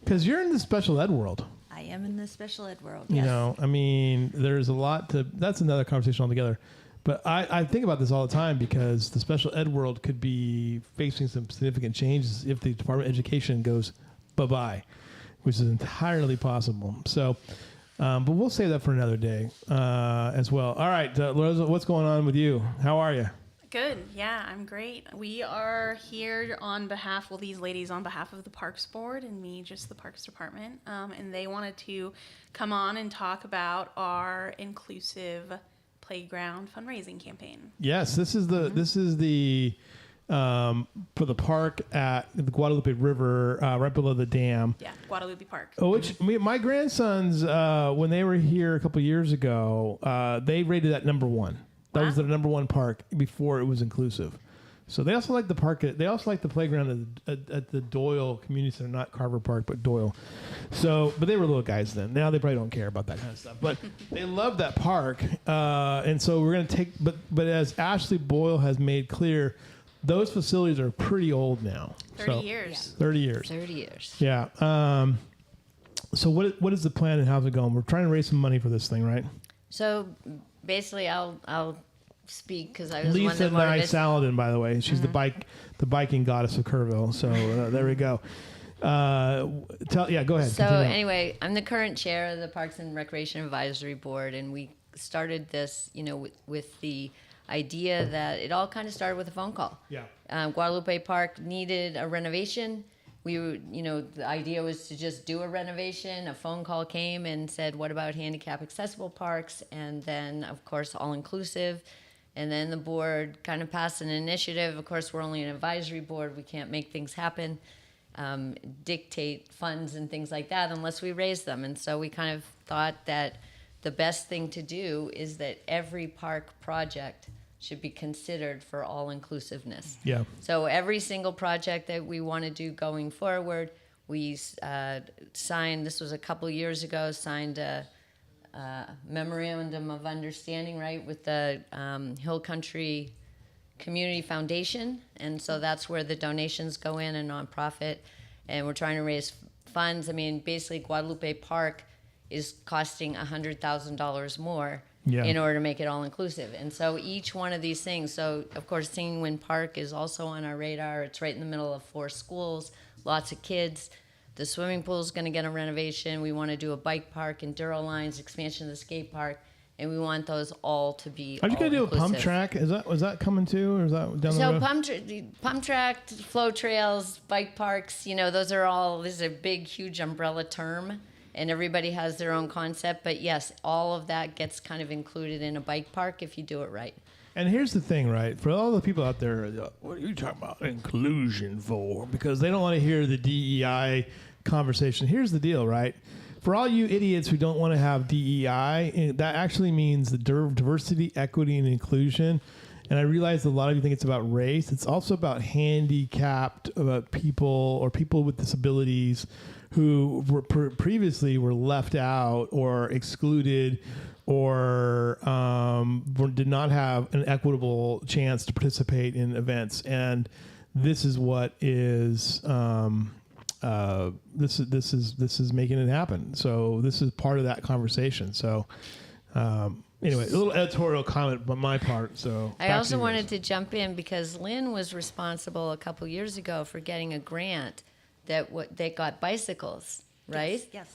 because you're in the special ed world. I am in the special ed world. You Yes. know, I mean, there's a lot to, that's another conversation altogether. But I think about this all the time because the special ed world could be facing some significant changes if the Department of Education goes bye-bye, which is entirely possible. So, but we'll save that for another day as well. All right, Rosa, what's going on with you? How are you? Good. Yeah, I'm great. We are here on behalf, well, these ladies on behalf of the Parks Board and me, just the Parks Department. And they wanted to come on and talk about our inclusive playground fundraising campaign. Yes, this is the for the park at the Guadalupe River, right below the dam. Yeah, Guadalupe Park. Which my grandsons, when they were here a couple years ago, they rated that number one. That was the number one park before it was inclusive. So they also like the park. They also like the playground at the Doyle Community Center, not Carver Park, but Doyle. So, but they were little guys then. Now they probably don't care about that kind of stuff. But they love that park, and so we're gonna take. But as Ashley Boyle has made clear, those facilities are pretty old now. 30 years. 30 years. 30 years. Yeah. So what is the plan and how's it going? We're trying to raise some money for this thing, right? So basically, I'll speak because I was the one Lisa that wanted Nye to. Saladin, by the way, she's the biking goddess of Kerrville. So there we go. Go ahead. So continue on. anyway, I'm the current chair of the Parks and Recreation Advisory Board, and we started this, with the idea that it all kind of started with a phone call. Yeah. Guadalupe Park needed a renovation. We were, the idea was to just do a renovation. A phone call came and said, what about handicap accessible parks? And then, of course, all inclusive. And then the board kind of passed an initiative. Of course, we're only an advisory board. We can't make things happen. dictate funds and things like that unless we raise them. And so we kind of thought that the best thing to do is that every park project should be considered for all inclusiveness. Yeah. So every single project that we want to do going forward, we signed, this was a couple years ago, signed a memorandum of understanding, right, with the Hill Country Community Foundation. And so that's where the donations go in, a nonprofit. And we're trying to raise funds. I mean, basically Guadalupe Park is costing $100,000 more in order to make it all inclusive. And so each one of these things, so of course Singing Wind Park is also on our radar. It's right in the middle of 4 schools, lots of kids. The swimming pool is going to get a renovation. We want to do a bike park, enduro lines, expansion of the skate park, and we want those all to be Are you going to do a pump inclusive. track? Was that coming too, or is that down the So road? pump track, flow trails, bike parks, those are all, this is a big, huge umbrella term, and everybody has their own concept. But yes, all of that gets kind of included in a bike park if you do it right. And here's the thing, right? For all the people out there, what are you talking about inclusion for? Because they don't want to hear the DEI conversation. Here's the deal, right? For all you idiots who don't want to have DEI, that actually means the diversity, equity, and inclusion. And I realize a lot of you think it's about race. It's also about handicapped, about people or people with disabilities who were previously were left out or excluded or did not have an equitable chance to participate in events. And this is what is this is making it happen. So this is part of that conversation. So anyway, a little editorial comment on my part. So I also wanted to jump in because Lynn was responsible a couple years ago for getting a grant that they got bicycles, right? Yes.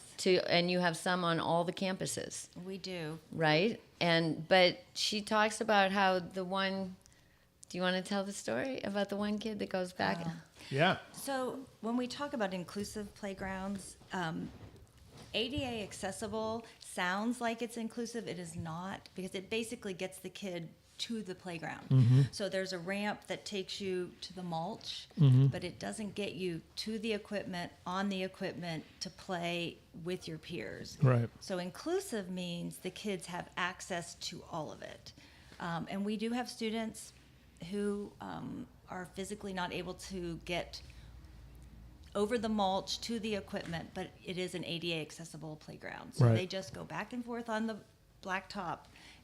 And you have some on all the campuses. We do. Right? But she talks about how the one, do you want to tell the story about the one kid that goes back? Yeah. So when we talk about inclusive playgrounds, ADA accessible sounds like it's inclusive. It is not, because it basically gets the kid to the playground. Mm-hmm. So there's a ramp that takes you to the mulch, Mm-hmm. but it doesn't get you to the equipment, on the equipment, to play with your peers. Right. So inclusive means the kids have access to all of it. And we do have students who are physically not able to get over the mulch to the equipment, but it is an ADA accessible playground. So Right. they just go back and forth on the blacktop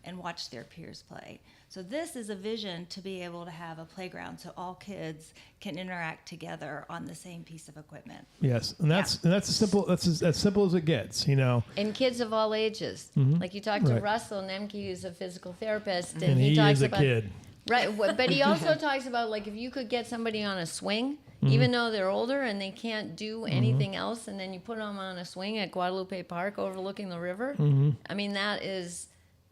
and watch their peers play. So this is a vision to be able to have a playground so all kids can interact together on the same piece of equipment. Yes, and that's as simple as it gets. And kids of all ages. Mhm. Like you talked to Right. Russell Nemke, who's a physical therapist, And he talks is a about kid. Right, but he also talks about like if you could get somebody on a swing, even though they're older and they can't do anything else, and then you put them on a swing at Guadalupe Park overlooking the river. I mean,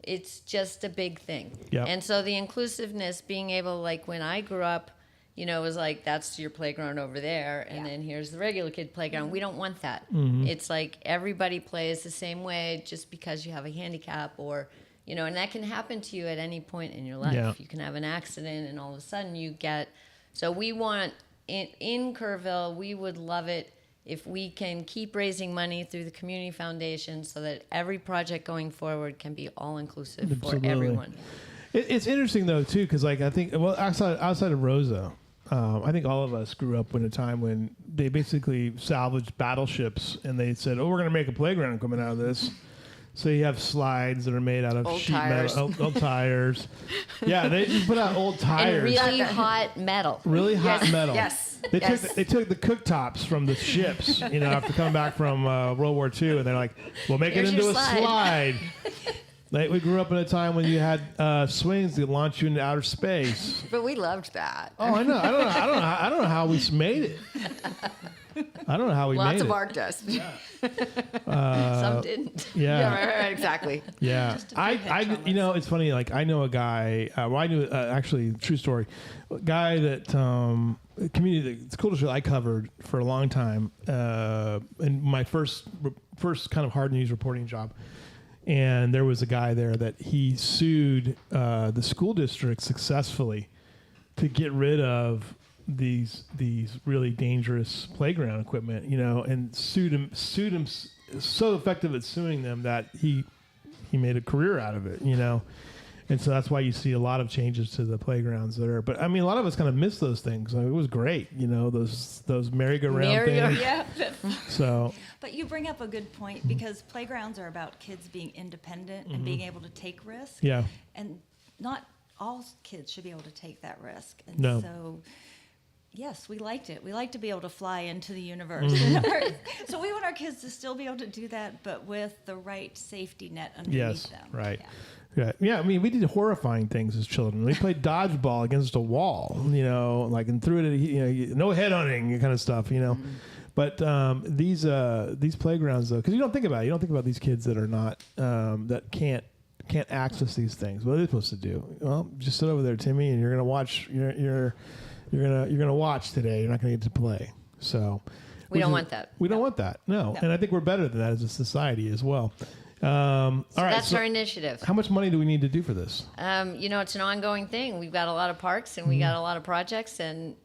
it's just a big thing. Yep. And so the inclusiveness, being able, like when I grew up, it was like, that's your playground over there, and then here's the regular kid playground. We don't want that. It's like everybody plays the same way just because you have a handicap or, and that can happen to you at any point in your life. Yeah. You can have an accident and all of a sudden you get, so we want, in Kerrville, we would love it if we can keep raising money through the community foundation so that every project going forward can be all inclusive for Absolutely. everyone. It's interesting though too, because like I think outside of Rosa, I think all of us grew up in a time when they basically salvaged battleships and they said, "Oh, we're going to make a playground coming out of this." So you have slides that are made out of Old sheet tires. metal, old tires. Yeah, they just put out old tires. And really hot metal. Really hot metal. Yes. They Yes. took the cooktops from the ships, after coming back from World War II, and they're like, "We'll make Here's it into your a slide." slide." Like we grew up in a time when you had swings that launch you into outer space. But we loved that. Oh, I know. I don't know how we made it. I don't know how we made Lots it. of arc dust. Some didn't. Yeah. Right, exactly. Yeah, it's funny. Like I know a guy. I knew actually true story. A guy that community school district I covered for a long time. In my first kind of hard news reporting job, and there was a guy there that he sued the school district successfully to get rid of these really dangerous playground equipment, and sued him so effective at suing them that he made a career out of it, And so that's why you see a lot of changes to the playgrounds there. But I mean, a lot of us kind of miss those things. I mean, it was great, those merry-go-round things. Yeah. So. But you bring up a good point because playgrounds are about kids being independent and being able to take risks. Yeah. And not all kids should be able to take that risk. And No. so, yes, we liked it. We like to be able to fly into the universe. So we want our kids to still be able to do that, but with the right safety net underneath them. Right. Yeah. Yeah, I mean, we did horrifying things as children. We played dodgeball against a wall, and threw it at, no head hunting kind of stuff, But these playgrounds, though, because you don't think about it. You don't think about these kids that are not, that can't access these things. What are they supposed to do? Well, just sit over there, Timmy, and you're gonna watch. You're gonna watch today. You're not gonna get to play. So we don't want that. We don't want that. No. And I think we're better than that as a society as well. All right, that's our initiative. How much money do we need to do for this? It's an ongoing thing. We've got a lot of parks and we got a lot of projects, and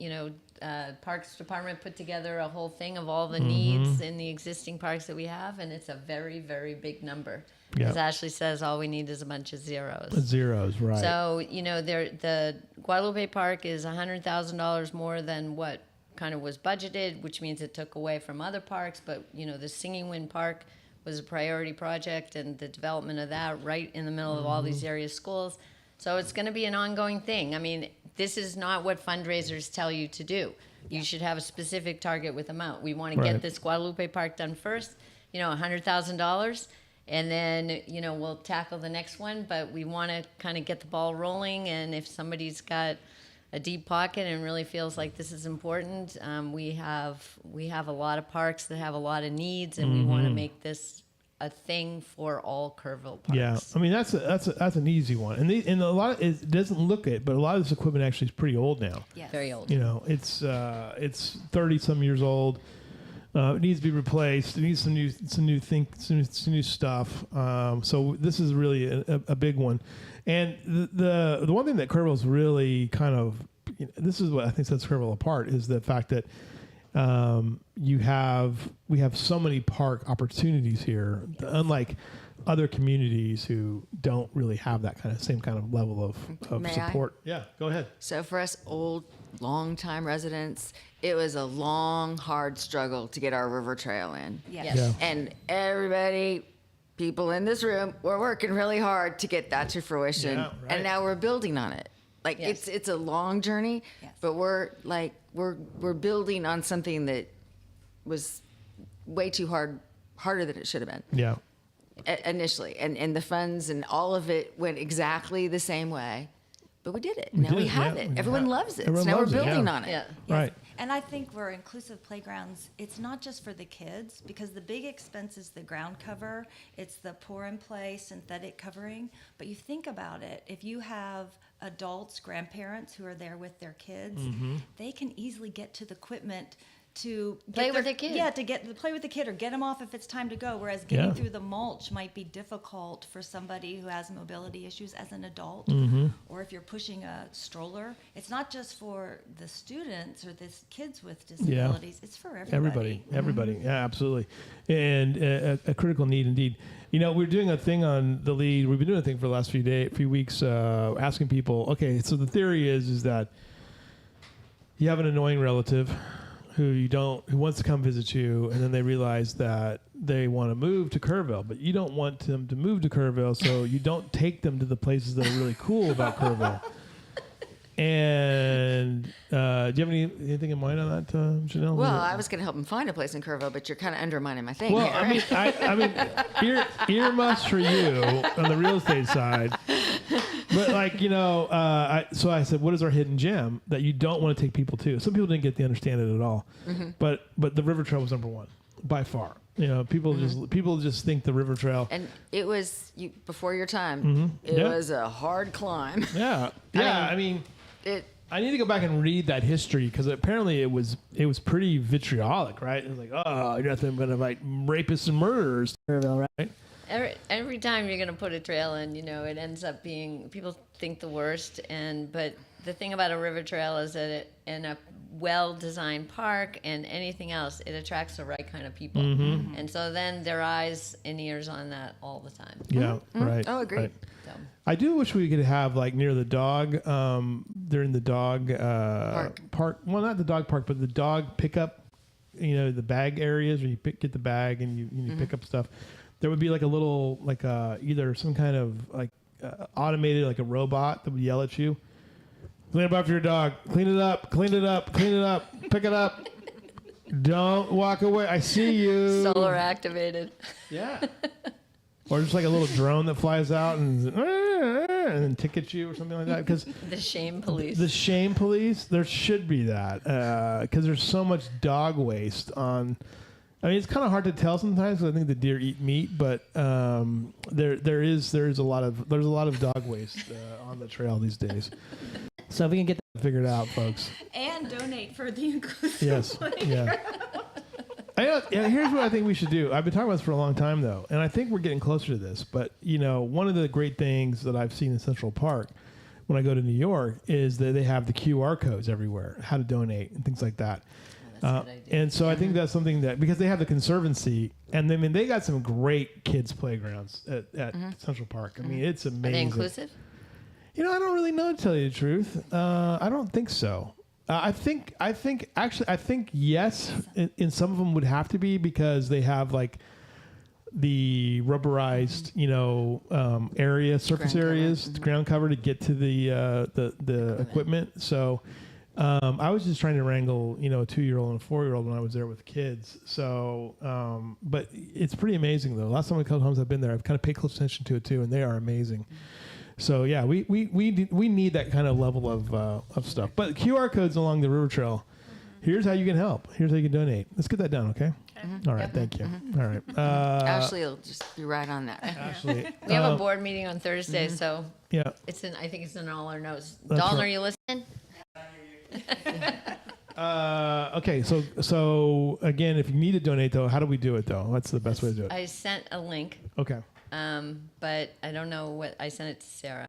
Parks Department put together a whole thing of all the needs in the existing parks that we have, and it's a very, very big number. Yep. As Ashley says, all we need is a bunch of zeros. Zeros, right? So the Guadalupe Park is $100,000 more than what kind of was budgeted, which means it took away from other parks. But the Singing Wind Park was a priority project, and the development of that right in the middle of all these area schools. So it's going to be an ongoing thing. I mean, this is not what fundraisers tell you to do. You should have a specific target with amount. We want to get this Guadalupe Park done first, $100,000, and then, we'll tackle the next one. But we want to kind of get the ball rolling, and if somebody's got a deep pocket and really feels like this is important, we have a lot of parks that have a lot of needs, and we want to make this a thing for all Kerrville parks. Yeah, I mean that's an easy one, and a lot of it doesn't look it, but a lot of this equipment actually is pretty old now. Yes. Very old. It's 30 some years old. It needs to be replaced. It needs some new stuff. So this is really a big one. And the one thing that Kerrville's really kind of, this is what I think sets Kerrville apart, is the fact that we have so many park opportunities here, unlike other communities who don't really have that same kind of level of May support. Yeah, go ahead. So for us old, long-time residents, it was a long, hard struggle to get our river trail in. Yes. Yeah. And everybody, people in this room, were working really hard to get that to fruition. Yeah, right. And now we're building on it. Like Yes. it's a long journey, but we're building on something that was way too harder than it should have been. Yeah. Initially, and the funds and all of it went exactly the same way, but we did it. Now did we it, have yeah. it. Everyone loves it. Everyone So now we're loves it, building yeah. on it. Yeah. Right. And I think where inclusive playgrounds, it's not just for the kids, because the big expense is the ground cover. It's the pour and play synthetic covering. But you think about it, if you have adults, grandparents who are there with their kids, they can easily get to the equipment to Play with the kid. Yeah, to play with the kid or get them off if it's time to go. Whereas getting Yeah. through the mulch might be difficult for somebody who has mobility issues as an adult, or if you're pushing a stroller. It's not just for the students or the kids with disabilities; it's for everybody. Everybody. Yeah, absolutely. And a critical need indeed. We're doing a thing on the lead. We've been doing a thing for the last few weeks, asking people. Okay, so the theory is that you have an annoying relative who wants to come visit you, and then they realize that they want to move to Kerrville, but you don't want them to move to Kerrville, so you don't take them to the places that are really cool about Kerrville. And do you have anything in mind on that, Janelle? Well, I was going to help them find a place in Kerrville, but you're kind of undermining my thing. Well, here. I mean, earmuffs for you on the real estate side. But so I said, what is our hidden gem that you don't want to take people to? Some people didn't get to understand it at all, but the river trail was number one by far. People just think the river trail. And it was before your time. It was a hard climb. Yeah, I need to go back and read that history, because apparently it was pretty vitriolic, right? It was like, oh, you're nothing but like rapists and murderers, right? Every time you're going to put a trail in, it ends up being, people think the worst, but the thing about a river trail is that it, in a well-designed park and anything else, it attracts the right kind of people. And so then their eyes and ears on that all the time. Yeah, right. Oh, agreed. Right. So, I do wish we could have like near the dog, during the dog park. Well, not the dog park, but the dog pickup. You know, the bag areas where you get the bag and you pick up stuff. There would be like a little like either some kind of like automated like a robot that would yell at you. Clean up after your dog. Clean it up. Clean it up. Clean it up. Pick it up. Don't walk away. I see you. solar activated. Yeah. Or just like a little drone that flies out and then tickets you or something like that. Because The shame police. the shame police, there should be that because there's so much dog waste on. I mean, it's kind of hard to tell sometimes because I think the deer eat meat, but there's a lot of dog waste on the trail these days. So if we can get that figured out, folks. And donate for the inclusive. Yes. Yeah. Here's what I think we should do. I've been talking about this for a long time, though, and I think we're getting closer to this. But, you know, one of the great things that I've seen in Central Park when I go to New York is that they have the QR codes everywhere, how to donate and things like that. And so I think that's something that, because they have the Conservancy, and I mean, they got some great kids' playgrounds at Central Park. I mean, it's amazing. Are they inclusive? You know, I don't really know, to tell you the truth. I don't think so. I think yes, in some of them would have to be because they have like the rubberized, you know, surface areas, ground cover to get to the equipment. So I was just trying to wrangle, you know, a 2-year-old and a 4-year-old when I was there with kids. So, but it's pretty amazing though. Last time a couple times I've been there, I've kind of paid close attention to it too, and they are amazing. So yeah, we need that kind of level of stuff. But QR codes along the river trail. Here's how you can help. Here's how you can donate. Let's get that down, okay? All right, thank you. All right. Ashley will just be right on that. Ashley, We have a board meeting on Thursday, so yeah. I think it's in all our notes. That's Dalton, right. are you listening? Okay, so again, if you need to donate though, how do we do it though? What's the best way to do it? I sent a link, Okay. but I don't know what I sent it to Sarah.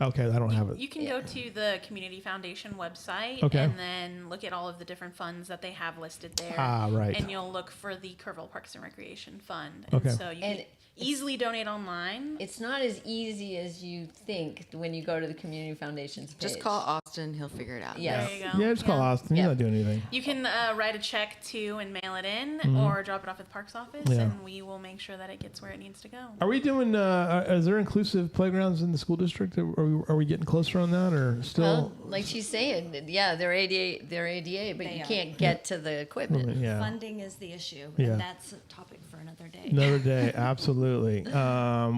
Okay, I don't have it. You can go to the Community Foundation website Okay. and then look at all of the different funds that they have listed there. Ah, right. And you'll look for the Kerrville Parks and Recreation Fund. And Okay. so you can easily donate online. It's not as easy as you think when you go to the Community Foundation's page. Just call Austin; he'll figure it out. Yes. There you go. Yeah, just call Austin. He's not doing anything. You can write a check to and mail it in, Mm-hmm. or drop it off at the parks office, Yeah. and we will make sure that it gets where it needs to go. Are we doing? Is there inclusive playgrounds in the school district? Are we getting closer on that, or still? Well, like she's saying, yeah, they're ADA, but They you are. can't get to the equipment. Yeah. Funding is the issue, Yeah. and that's a topic for another day. Another day, absolutely.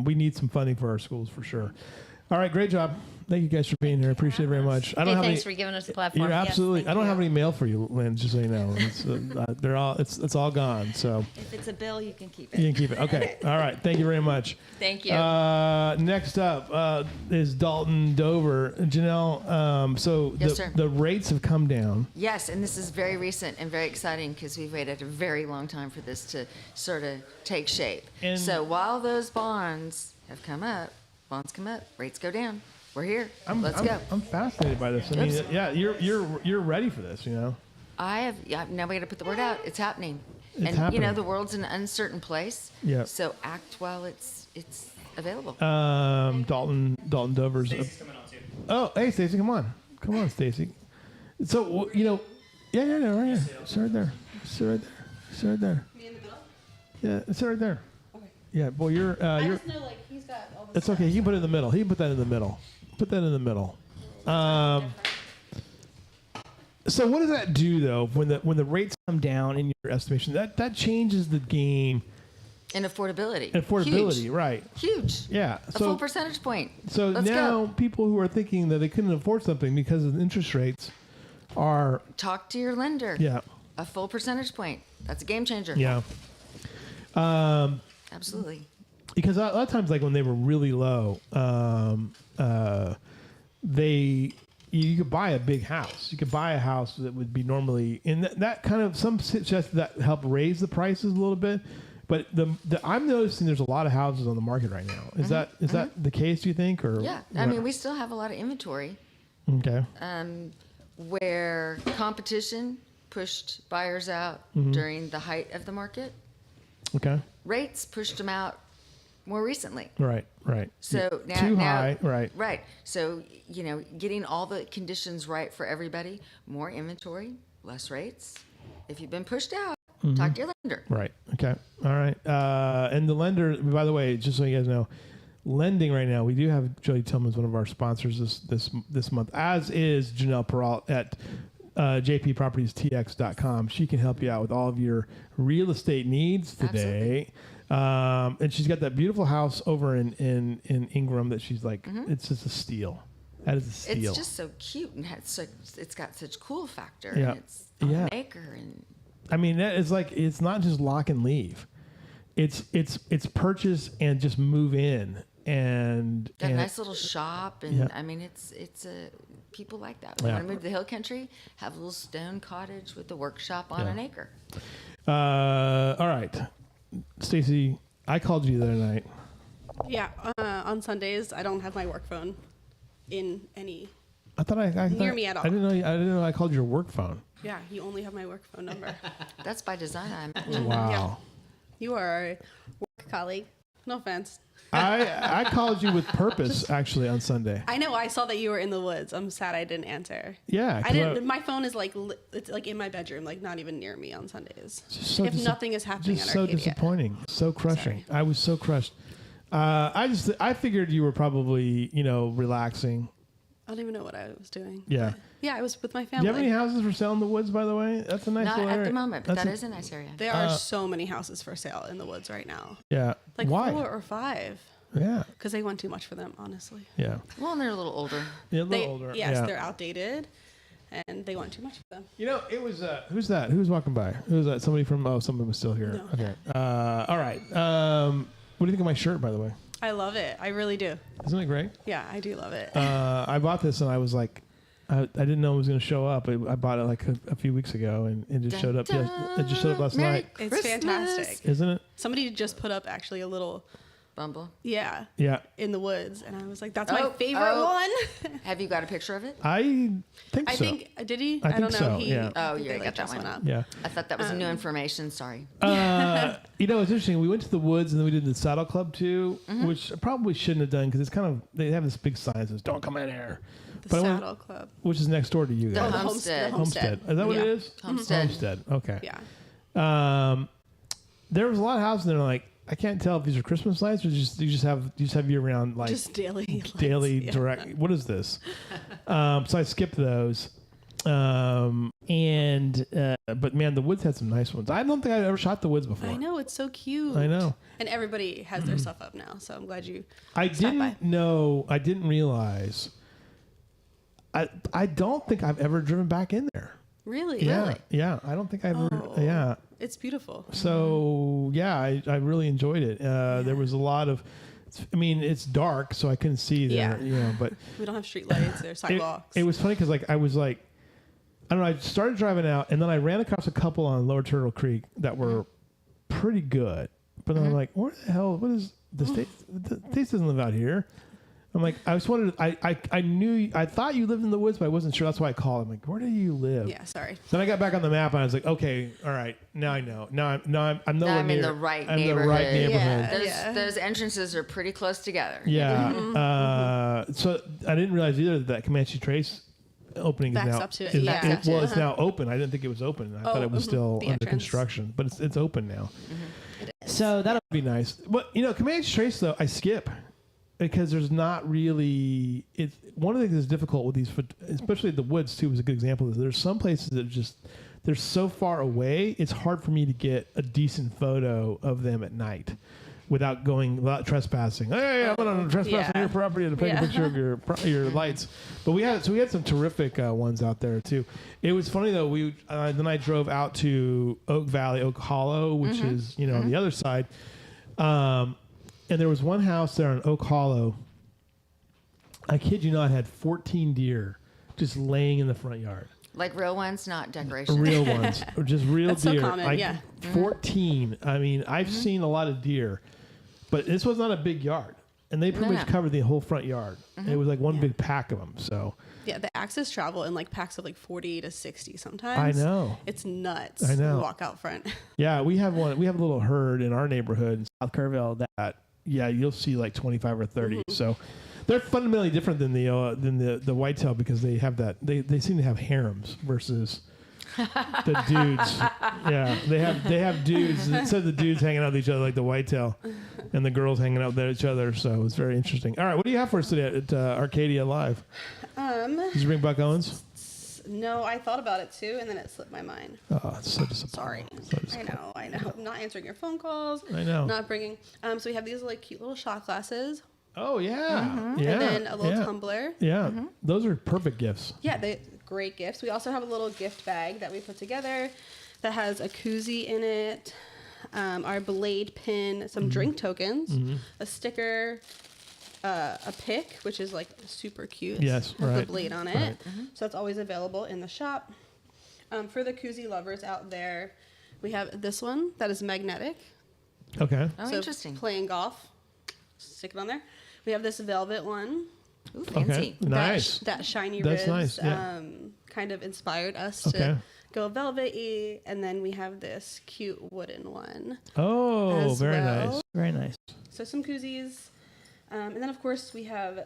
We need some funding for our schools for sure. All right, great job. Thank you guys for being here. Appreciate it very much. I don't have Thanks any. for giving us the platform. You're absolutely. thank I don't you. have any mail for you, Lynn. Just so you know, they're all. It's all gone. So If it's a bill, you can keep it. you can keep it. Okay. All right. Thank you very much. Thank you. Next up is Dalton Dover. Janelle. So Yes, sir. the rates have come down. Yes, and this is very recent and very exciting because we've waited a very long time for this to sort of take shape. And- So while those bonds have come up, rates go down. We're here. Let's go. I'm fascinated by this. I mean, Oops. yeah, you're ready for this, you know. Now we got to put the word out. It's happening. It's and happening. you know the world's an uncertain place. Yeah. So act while it's available. Dalton Dover's. Oh, hey, Stacy, come on, Stacy. So you know, yeah, right here. Sit right there. Sit right there. Me in the middle? Yeah, sit right there. Okay. Yeah, boy, you're. I just know like he's got all this. It's okay. You can put it in the middle. He can put that in the middle. Put that in the middle. So what does that do though when the rates come down in your estimation? That changes the game. And affordability. Affordability, right? Huge. Yeah. A full percentage point. So Let's now go. people who are thinking that they couldn't afford something because of the interest rates are Talk to your lender. yeah. A full percentage point. That's a game changer. Yeah. Absolutely. Because a lot of times, like when they were really low, you could buy a big house. You could buy a house that would be normally, and that kind of, some suggest that help raise the prices a little bit. But I'm noticing there's a lot of houses on the market right now. Is that the case? Do you think? Or Yeah. I mean, we still have a lot of inventory. Okay. Where competition pushed buyers out during the height of the market. Okay. Rates pushed them out more recently. Right. So now, too high. Right. Right. So, getting all the conditions right for everybody, more inventory, less rates. If you've been pushed out, talk to your lender. Right. Okay. All right. And the lender, by the way, just so you guys know, lending right now, we do have Jody Tillman's one of our sponsors this month, as is Janelle Peralt at jppropertiestx.com. She can help you out with all of your real estate needs today. And she's got that beautiful house over in Ingram that she's like, it's just a steal. That is a steal. It's just so cute and it's got such cool factor. Yeah. And it's on an acre. And I mean, that is like, it's not just lock and leave. It's purchase and just move in and got a nice little shop. And I mean, it's people like that. When I move to the hill country, have a little stone cottage with a workshop on an acre. All right. Stacy, I called you the other night. Yeah, on Sundays I don't have my work phone in any. I thought near me at all. I didn't know I called your work phone. Yeah, you only have my work phone number. That's by design. I imagine. Wow. Yeah. You are a work colleague. No offense. I called you with purpose actually on Sunday. I know. I saw that you were in the woods. I'm sad I didn't answer. Yeah, I didn't. My phone is like it's like in my bedroom, like not even near me on Sundays. If nothing is happening just at so Arcadia. disappointing, so crushing. Sorry. I was so crushed. I figured you were probably relaxing. I don't even know what I was doing. Yeah. Yeah, I was with my Do family. you have any houses for sale in the woods, by the way? That's a nice Not little at area. the moment, but that is a nice area. There are so many houses for sale in the woods right now. Yeah. Like Why? 4 or 5. Yeah. Because they want too much for them, honestly. Yeah. Well, and they're a little older. Yeah, a little older. Yes, yeah. they're outdated, and they want too much for them. It was who's that? Who's walking by? Who's that? Somebody from? Oh, someone was still here. No. Okay. All right. What do you think of my shirt, by the way? I love it. I really do. Isn't it great? Yeah, I do love it. I bought this and I was like, I didn't know it was going to show up. I bought it like a few weeks ago and it just showed up. Yeah, it just showed up last night. It's fantastic. Isn't it? Somebody just put up actually a little Bumble. Yeah. Yeah. In the woods, and I was like, "That's my favorite one." Have you got a picture of it? I think so. I think did he? I think don't know. so, He, yeah. Oh, he yeah, like got that just one went up. Yeah. I thought that was new information. Sorry. It's interesting. We went to the woods and then we did the Saddle Club too, which I probably shouldn't have done because it's kind of they have this big sign that says "Don't come in here." The I went- Saddle Club. which is next door to you The guys. Homestead. Homestead. Is that what it Yeah. is? Homestead. Homestead. Okay. Yeah. There was a lot of houses and they're like, I can't tell if these are Christmas lights or you just have year round like Just daily. daily lights, yeah. direct. What is this? So I skipped those. But man, the woods had some nice ones. I don't think I've ever shot the woods before. I know, it's so cute. I know. And everybody has their stuff up now, so I'm glad you. I stopped by. didn't realize. I don't think I've ever driven back in there. Really? Yeah. Yeah. I don't think I've ever. Oh. Yeah. It's beautiful. So yeah, I really enjoyed it. There was a lot of, I mean, it's dark, so I couldn't see there. Yeah. But We don't have street lights. There's sidewalks. it was funny because I was like, I don't know. I started driving out, and then I ran across a couple on Lower Turtle Creek that were pretty good. But then I'm like, where the hell? What is the state? The state doesn't live out here. I'm like, I just wanted. I thought you lived in the woods, but I wasn't sure. That's why I called. I'm like, where do you live? Yeah, sorry. Then I got back on the map and I was like, okay, all right, now I know. I'm nowhere I'm near. in the right I'm neighborhood. the right neighborhood. Yeah. Those entrances are pretty close together. Yeah. So I didn't realize either that Comanche Trace opening Backs is now. up to it, is- yeah. it's now open. I didn't think it was open. I thought it was still The under entrance. construction, but it's open now. So that'll be nice. But Comanche Trace though, I skip. Because there's not really, it's one of the things that's difficult with these, especially the woods too, was a good example. Is there's some places that they're so far away, it's hard for me to get a decent photo of them at night without trespassing. Hey, I'm going to trespass on your property to take a picture of your lights. But we had some terrific ones out there too. It was funny though. Then I drove out to Oak Valley, Oak Hollow, which is on the other side. And there was one house there on Oak Hollow. I kid you not, had 14 deer just laying in the front yard. Like real ones, not decorations. Real ones, or just real That's deer. so common, yeah. 14. I mean, I've seen a lot of deer, but this was not a big yard. and they pretty much covered the whole front yard. It was like one big pack of them. So Yeah, the axes travel in like packs of like 40 to 60 sometimes. I know. It's nuts. I know. Walk out front. yeah, we have one. We have a little herd in our neighborhood in South Kerrville that you'll see like 25 or 30. So they're fundamentally different than the whitetail because they have that they seem to have harems versus the dudes. Yeah, they have dudes. Instead of the dudes hanging out with each other like the whitetail, and the girls hanging out with each other. So it's very interesting. All right, what do you have for us today at Arcadia Live? Did you bring Buck Owens? No, I thought about it too, and then it slipped my mind. Oh, it's so disappointing. Sorry. I know. I'm not answering your phone calls. I know. Not bringing. So we have these like cute little shot glasses. Oh yeah. Yeah. And then a little tumbler. Yeah. Those are perfect gifts. Yeah, they great gifts. We also have a little gift bag that we put together that has a koozie in it, our blade pin, some drink tokens, a sticker, a pick, which is like super cute. Yes, has right. the blade on it. Right. So it's always available in the shop. For the koozie lovers out there, we have this one that is magnetic. Okay. Oh, So interesting. playing golf, stick it on there. We have this velvet one. Ooh, fancy. Okay. Nice. That shiny That's ribs nice, yeah. kind of inspired us Okay. to go velvet-y. And then we have this cute wooden one. Oh, as very well. nice. Very nice. So some koozies. And then, of course, we have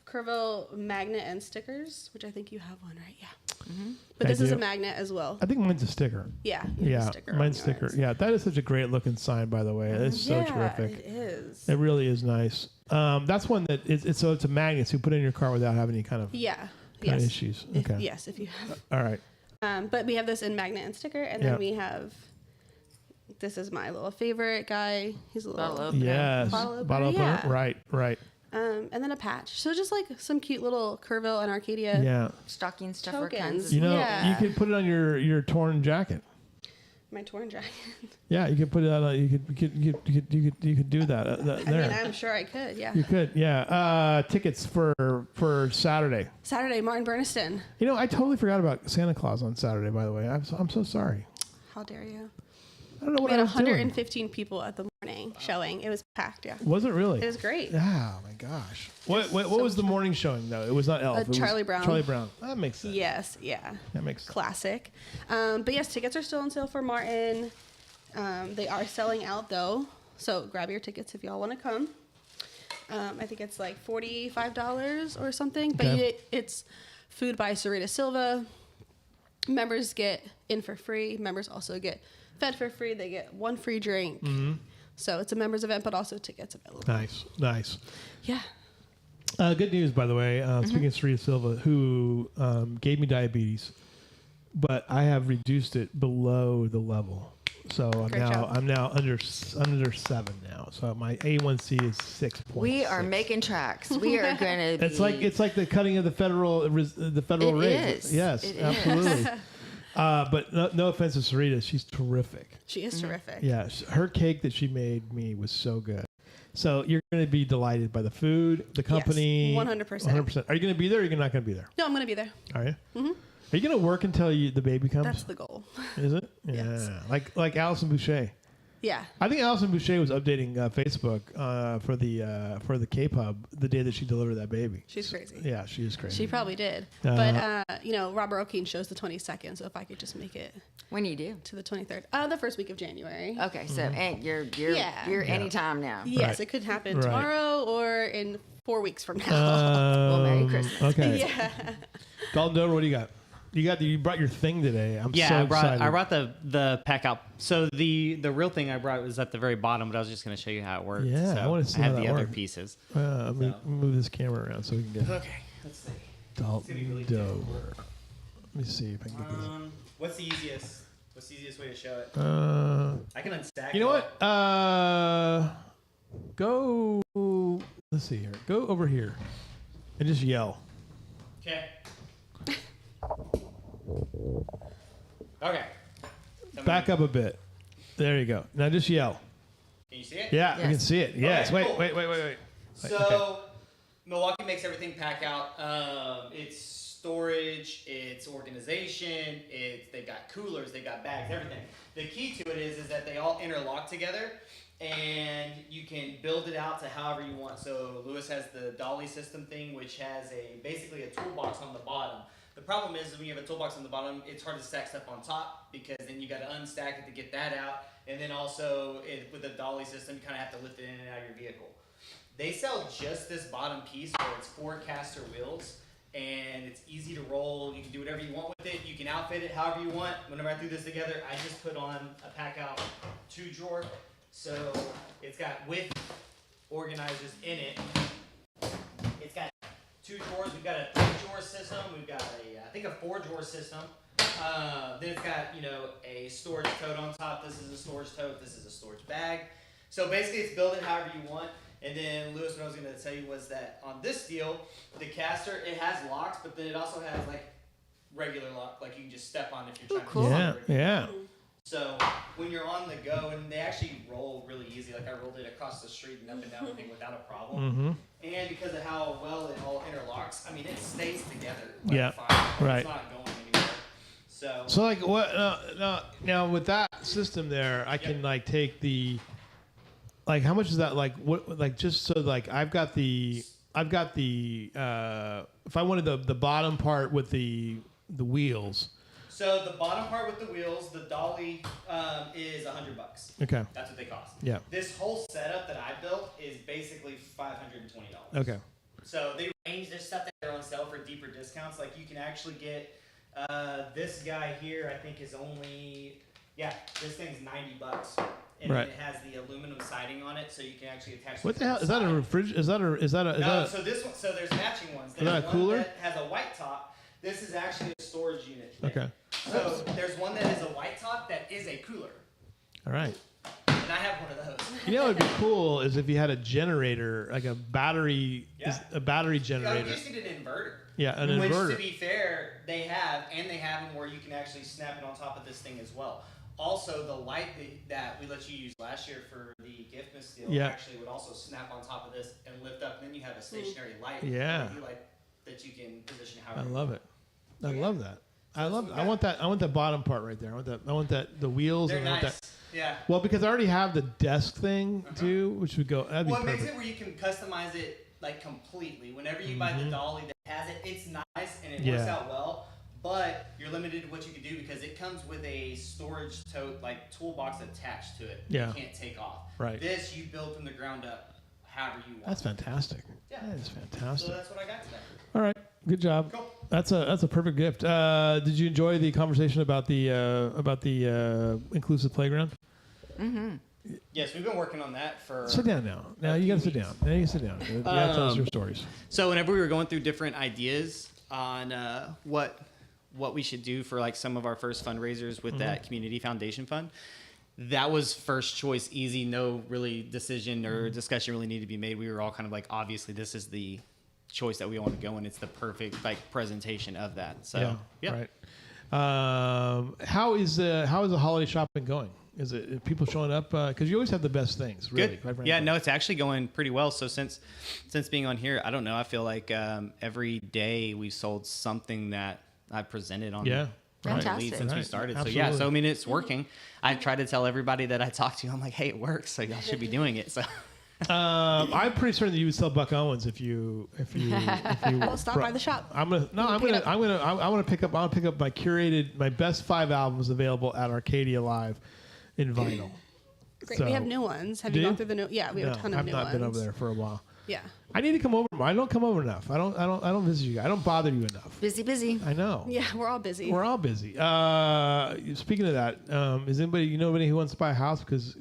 Kerrville magnet and stickers, which I think you have one, right? Yeah. But I this is do. a magnet as well. I think mine's a sticker. Yeah. you have a Yeah, sticker on mine's yours. sticker. Yeah, that is such a great looking sign, by the way. It's so Yeah, terrific. it is. It really is nice. That's one that it's a magnet, so you put it in your car without having any kind of Yeah. kind of Yes. issues. If, Okay. yes, if you have. All right. But we have this in magnet and sticker, and Yeah. then we have. This is my little favorite guy. He's a little Bottle opener. Yes. Bottle opener, Bottle opener. yeah. Right. Right. And then a patch. So just like some cute little Kerrville and Arcadia. Yeah. Stocking stuffer Tokens. kinds of You know, Yeah. you could put it on your torn jacket. My torn jacket. Yeah, you could put it on. You could do that. I there. mean, I'm sure I could. Yeah. You could. Yeah. Tickets for Saturday. Saturday, Martin Burniston. You know, I totally forgot about Santa Claus on Saturday. By the way, I'm so sorry. How dare you? I don't know what We had I was doing. 115 people at the morning showing. It was packed. Yeah. Was it really? It was great. Oh my gosh. What was the morning showing though? It was not Elf. It was Charlie Brown. Charlie Brown. That makes sense. Yes. Yeah. That makes sense. Classic. But yes, tickets are still on sale for Martin. They are selling out though, so grab your tickets if y'all want to come. I think it's like $45 or something, but Okay. it's food by Sarita Silva. Members get in for free. Members also get fed for free. They get one free drink. So it's a members event, but also tickets available. Nice. Yeah. Good news, by the way. Speaking of Sarita Silva, who gave me diabetes, but I have reduced it below the level. So I'm now under 7 now. So my A1C is 6.6. We are making tracks. We are going to. It's like the cutting of the federal rate. Is. Yes, It absolutely. is. But no offense to Sarita, she's terrific. She is terrific. Yeah, her cake that she made me was so good. So you're going to be delighted by the food, the company. 100%. 100%. Are you going to be there or are you not going to be there? No, I'm going to be there. Are you? Mm-hmm. Are you going to work until the baby comes? That's the goal. Is it? Yes. Yeah. Like Allison Boucher. Yeah. I think Allison Boucher was updating Facebook for the K-Pub the day that she delivered that baby. She's crazy. Yeah, she is crazy. She probably did. But, Robert O'Keen shows the 22nd, so if I could just make it. When you do? To the 23rd. The first week of January. Okay, so and you're anytime now. Yes, Right. it could happen Right. tomorrow or in 4 weeks from now. Well, Merry Christmas. Okay. Yeah. Dalton Dover, what do you got? You brought your thing today. I'm so excited. I brought the pack out. So the real thing I brought was at the very bottom, but I was just going to show you how it works. Yeah, so I want to see I how have that the other works. pieces. Let me move this camera around so we can get Okay, let's see. Dalton Dover. Let me see if I can get this. What's the easiest way to show it? I can unstack. You know what? Go. Let's see here. Go over here, and just yell. Okay. Okay. Back up a bit. There you go. Now just yell. Can you see it? Yeah, I can see it. Yes. Okay, Wait, cool. wait. So Okay. Milwaukee makes everything pack out. It's storage, it's organization, they've got coolers, they've got bags, everything. The key to it is that they all interlock together, and you can build it out to however you want. So Lewis has the dolly system thing, which has basically a toolbox on the bottom. The problem is when you have a toolbox on the bottom, it's hard to stack stuff on top because then you got to unstack it to get that out. And then also with the dolly system, you kind of have to lift it in and out of your vehicle. They sell just this bottom piece where it's 4 caster wheels, and it's easy to roll. You can do whatever you want with it. You can outfit it however you want. Whenever I threw this together, I just put on a pack out 2 drawer. So it's got with organizers in it. It's got 2 drawers. We've got a 3-drawer system. We've got I think a 4-drawer system. Then it's got, a storage tote on top. This is a storage tote. This is a storage bag. So basically it's build it however you want. And then Lewis, what I was going to tell you was that on this deal, the caster, it has locks, but then it also has like regular lock, like you can just step on if you're trying to. Yeah. So when you're on the go, and they actually roll really easy. Like I rolled it across the street and up and down the thing without a problem. And because of how well it all interlocks, I mean, it stays together. Like fine. Right. It's not going anywhere. So like what? Now with that system there, I can like take the. Like how much is that? Like what? Like just so like I've got the. If I wanted the bottom part with the wheels. So the bottom part with the wheels, the dolly is $100. Okay. That's what they cost. Yeah. This whole setup that I built is basically $520. Okay. So they range their stuff that they're on sale for deeper discounts. Like you can actually get this guy here. I think is only this thing's $90. And right. It has the aluminum siding on it, so you can actually attach. What the hell is that? A refrigerator? Is that a? No. So this one. So there's matching ones. There's is that a cooler? One that has a white top. This is actually a storage unit. Okay. So there's one that is a white top that is a cooler. All right. And I have one of those. You know what would be cool is if you had a generator, like a battery, a battery generator. You just need an inverter. Yeah, an inverter. Which, to be fair, they have them where you can actually snap it on top of this thing as well. Also, the light that we let you use last year for the Giftmas deal actually would also snap on top of this and lift up. And then you have a stationary light. Yeah. That you can position however. I love it. I love that. I want that. I want that bottom part right there. I want that. The wheels. They're and I want nice. that. Yeah. Well, because I already have the desk thing too, which would go. That'd be Well, it perfect. makes it where you can customize it like completely. Whenever you buy the dolly that has it, it's nice and it works out well. But you're limited to what you can do because it comes with a storage tote, like toolbox attached to it. Yeah. You can't take off. Right. This you build from the ground up, however you want. That's fantastic. Yeah. That is fantastic. So that's what I got today. All right. Good job. Cool. That's a perfect gift. Did you enjoy the conversation about the inclusive playground? Mm-hmm. Yes, we've been working on that for. Sit down now. Now you got to sit down. Now you sit down. You got to tell us your stories. So whenever we were going through different ideas on what we should do for like some of our first fundraisers with that community foundation fund, that was first choice, easy, no really decision or discussion really needed to be made. We were all kind of like, obviously this is the choice that we want to go, and it's the perfect like presentation of that. So right. How is the holiday shopping going? Is it people showing up? Because you always have the best things. Really. Good. Yeah, no, it's actually going pretty well. So since being on here, I don't know. I feel like every day we sold something that I presented on. Yeah. Lead since we started. Absolutely. So I mean, it's working. I try to tell everybody that I talk to, I'm like, hey, it works. So y'all should be doing it. So. I'm pretty certain that you would sell Buck Owens if you We'll stop by the shop. I want to pick up my best 5 albums available at Arcadia Live in vinyl. Great. So, we have new ones. Have you gone through the new? Yeah, we have a ton of new ones. I've not been over there for a while. Yeah. I need to come over. I don't come over enough. I don't visit you guys. I don't bother you enough. Busy. I know. Yeah, we're all busy. Speaking of that, is anybody who wants to buy a house? Because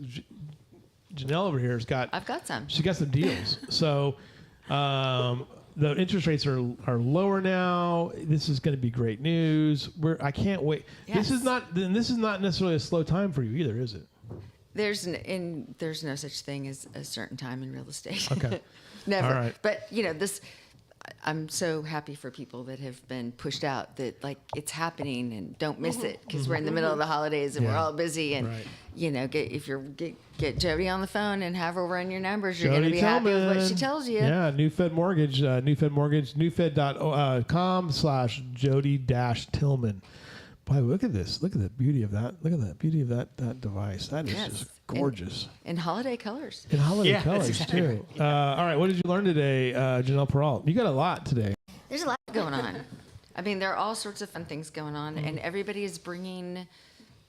Janelle over here I've got some. She got some deals. So the interest rates are lower now. This is going to be great news. I can't wait. Yes. This is not necessarily a slow time for you either, is it? There's no such thing as a certain time in real estate. Okay. Never. All right. But I'm so happy for people that have been pushed out, that like it's happening and don't miss it, because we're in the middle of the holidays and we're all busy, and get Jody on the phone and have her run your numbers. You're going to be happy with what she tells you. Yeah, New Fed Mortgage, newfed.com/Jody-Tillman. Boy, look at this. Look at the beauty of that. Look at that beauty of that device. That is just gorgeous. In holiday colors. In holiday Yeah, colors, that's exactly too. All right, what did you learn today, Janelle Peralt? You got a lot today. There's a lot going on. I mean, there are all sorts of fun things going on, and everybody is bringing,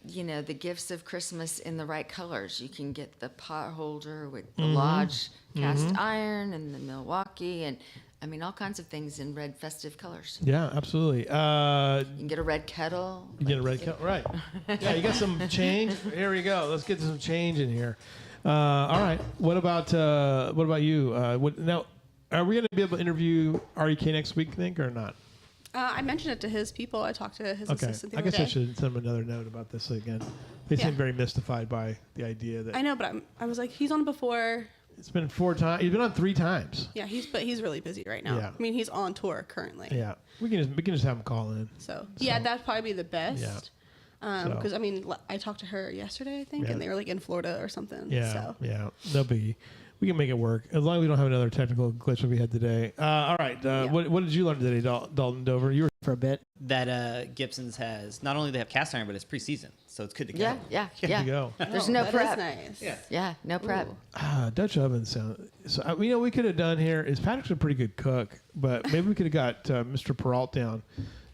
the gifts of Christmas in the right colors. You can get the pot holder with the Lodge cast iron and the Milwaukee, and I mean, all kinds of things in red festive colors. Yeah, absolutely. You can get a red kettle. You get a red kettle, right? Yeah, you got some change. Here we go. Let's get some change in here. All right. What about you? Now, are we going to be able to interview REK next week? Think or not? I mentioned it to his people. I talked to his assistant the I other guess I day. should send him another note about this again. They seem very mystified by the idea that I know, but I was like, he's on before. it's been 4 times. He's been on 3 times. Yeah, he's really busy right now. Yeah. I mean, he's on tour currently. Yeah, we can just have him call in. So yeah, that'd probably be the best. Yeah. Because I mean, I talked to her yesterday, I think, Yeah. and they were like in Florida or something. Yeah, So. yeah, no biggie. We can make it work as long as we don't have another technical glitch like we had today. All right, what did you learn today, Dalton Dover? You were For a bit, that Gibson's has not only they have cast iron, but it's preseason, so it's good to go. Yeah. good to go. There's no that prep. is nice. Yeah, no prep. Dutch oven sound. So we could have done here is Patrick's a pretty good cook, but maybe we could have got Mr. Peralt down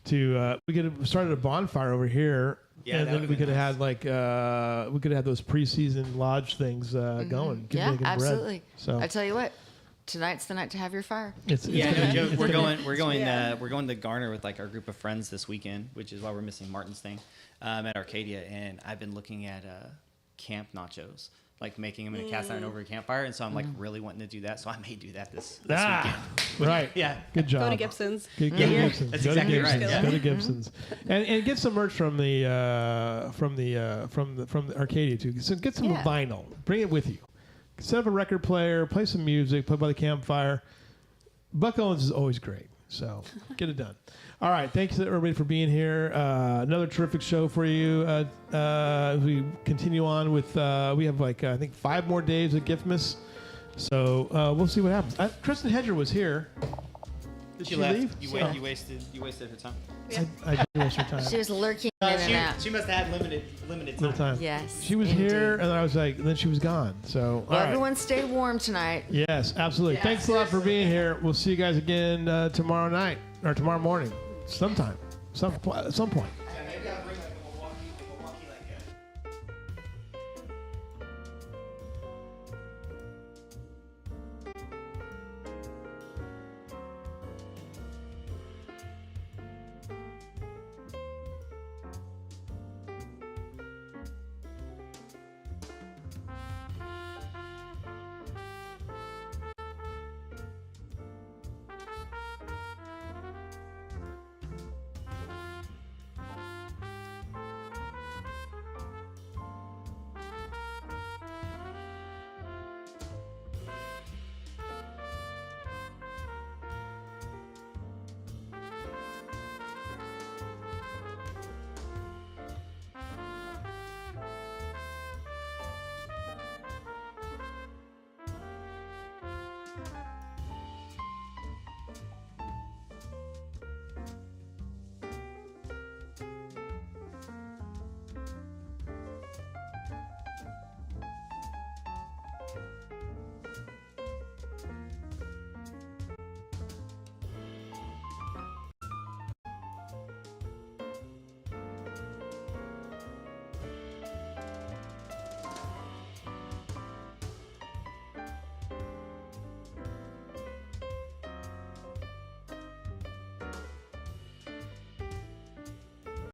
to. We could have started a bonfire over here. Yeah, and that then would've we been could have had we could have those preseason lodge things going. Keep Yeah, making bread. absolutely. So I tell you what, tonight's the night to have your fire. We're going to Garner with like our group of friends this weekend, which is why we're missing Martin's thing at Arcadia, and I've been looking at camp nachos, like making them in a cast iron over a campfire, and so I'm like really wanting to do that, so I may do that this weekend. Right. Yeah. Good job. Go to Gibson's. Go to Gibson's. That's Go exactly to right, Gibson's. yeah. Go to Gibson's, and get some merch from the Arcadia too. So get some vinyl. Bring it with you. Set up a record player. Play some music. Play by the campfire. Buck Owens is always great. So get it done. All right. Thanks everybody for being here. Another terrific show for you. As we continue on with, we have I think 5 more days of Giftmas. So we'll see what happens. Kristen Hedger was here. Did she left. leave? You wasted her time. I did waste her time. She was lurking in and out. She must have had limited No time. time. Yes, She was indeed. here, and I was like, then she was gone. So, Well, all right. everyone stay warm tonight. Yes, absolutely. Yeah, Thanks a lot for being here. We'll see you guys again tomorrow night or tomorrow morning, sometime, some point.